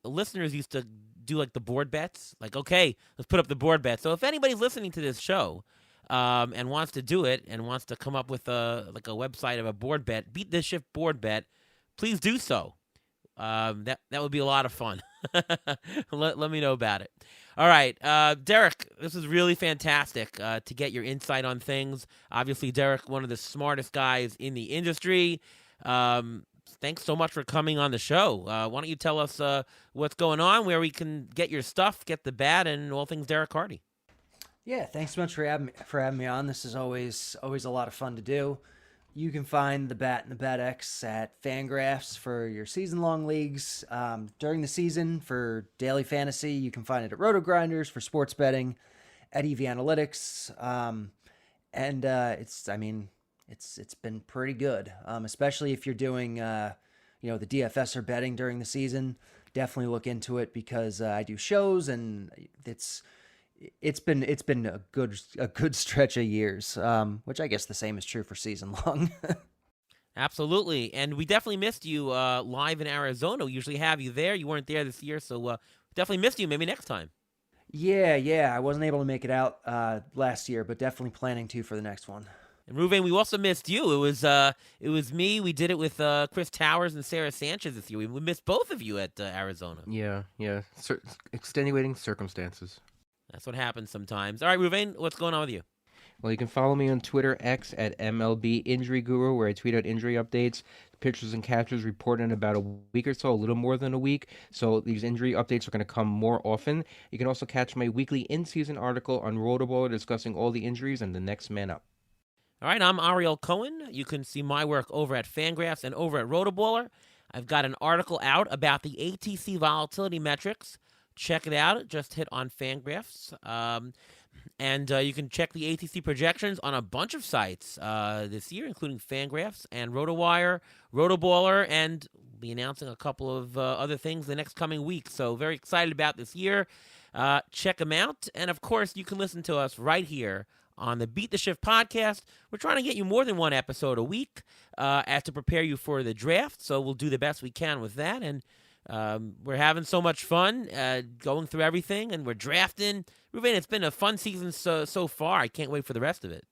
Listeners used to do like the board bets. Like, okay, let's put up the board bet. So if anybody's listening to this show and wants to do it and wants to come up with a website of a board bet, beat this shift board bet, please do so. That would be a lot of fun. Let me know about it. All right, Derek, this is really fantastic to get your insight on things. Obviously, Derek, one of the smartest guys in the industry. Thanks so much for coming on the show. Why don't you tell us what's going on, where we can get your stuff, get the bat, and all things Derek Carty. Yeah, thanks so much for having me on. This is always a lot of fun to do. You can find the Bat and the Bat X at Fangraphs for your season-long leagues. During the season for daily fantasy, you can find it at Roto Grinders for sports betting, at EV Analytics, and it's been pretty good, especially if you're doing the DFS or betting during the season. Definitely look into it because I do shows and it's been a good stretch of years, which I guess the same is true for season long. Absolutely, and we definitely missed you live in Arizona. We usually have you there. You weren't there this year, so definitely missed you. Maybe next time. Yeah. I wasn't able to make it out last year, but definitely planning to for the next one. And Ruvain, we also missed you. It was me. We did it with Chris Towers and Sarah Sanchez this year. We missed both of you at Arizona. Yeah. Extenuating circumstances. That's what happens sometimes. All right, Ruvain, what's going on with you? Well, you can follow me on Twitter, X, at MLB Injury Guru, where I tweet out injury updates, pictures and captures reported in about a week or so, a little more than a week. So these injury updates are going to come more often. You can also catch my weekly in-season article on Rotoballer discussing all the injuries and the next man up. All right, I'm Ariel Cohen. You can see my work over at Fangraphs and over at Rotoballer. I've got an article out about the ATC volatility metrics. Check it out. It just hit on Fangraphs. And you can check the ATC projections on a bunch of sites this year, including Fangraphs and RotoWire, Rotoballer, and we'll be announcing a couple of other things the next coming weeks. So very excited about this year. Check them out. And, of course, you can listen to us right here on the Beat the Shift podcast. We're trying to get you more than one episode a week as to prepare you for the draft. So we'll do the best we can with that. And we're having so much fun going through everything, and we're drafting. Ruben, it's been a fun season so far. I can't wait for the rest of it.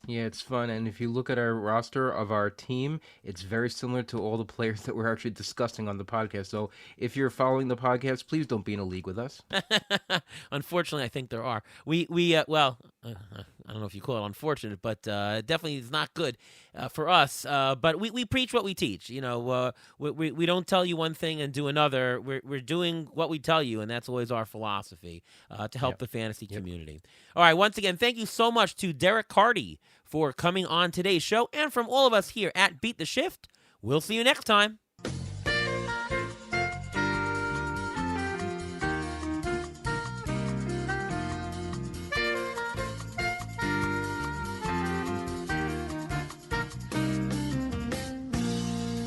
Yeah, it's fun. And if you look at our roster of our team, it's very similar to all the players that we're actually discussing on the podcast. So if you're following the podcast, please don't be in a league with us. Unfortunately, I think there are. I don't know if you call it unfortunate, but definitely it's not good for us. But we preach what we teach. You know, we don't tell you one thing and do another. We're doing what we tell you, and that's always our philosophy to help the fantasy community. All right, once again, thank you so much to Derek Carty for coming on today's show, and from all of us here at Beat the Shift. We'll see you next time.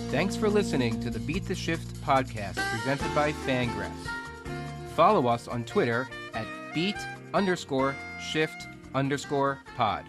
Thanks for listening to the Beat the Shift podcast presented by Fangraphs. Follow us on Twitter at beat_shift_pod.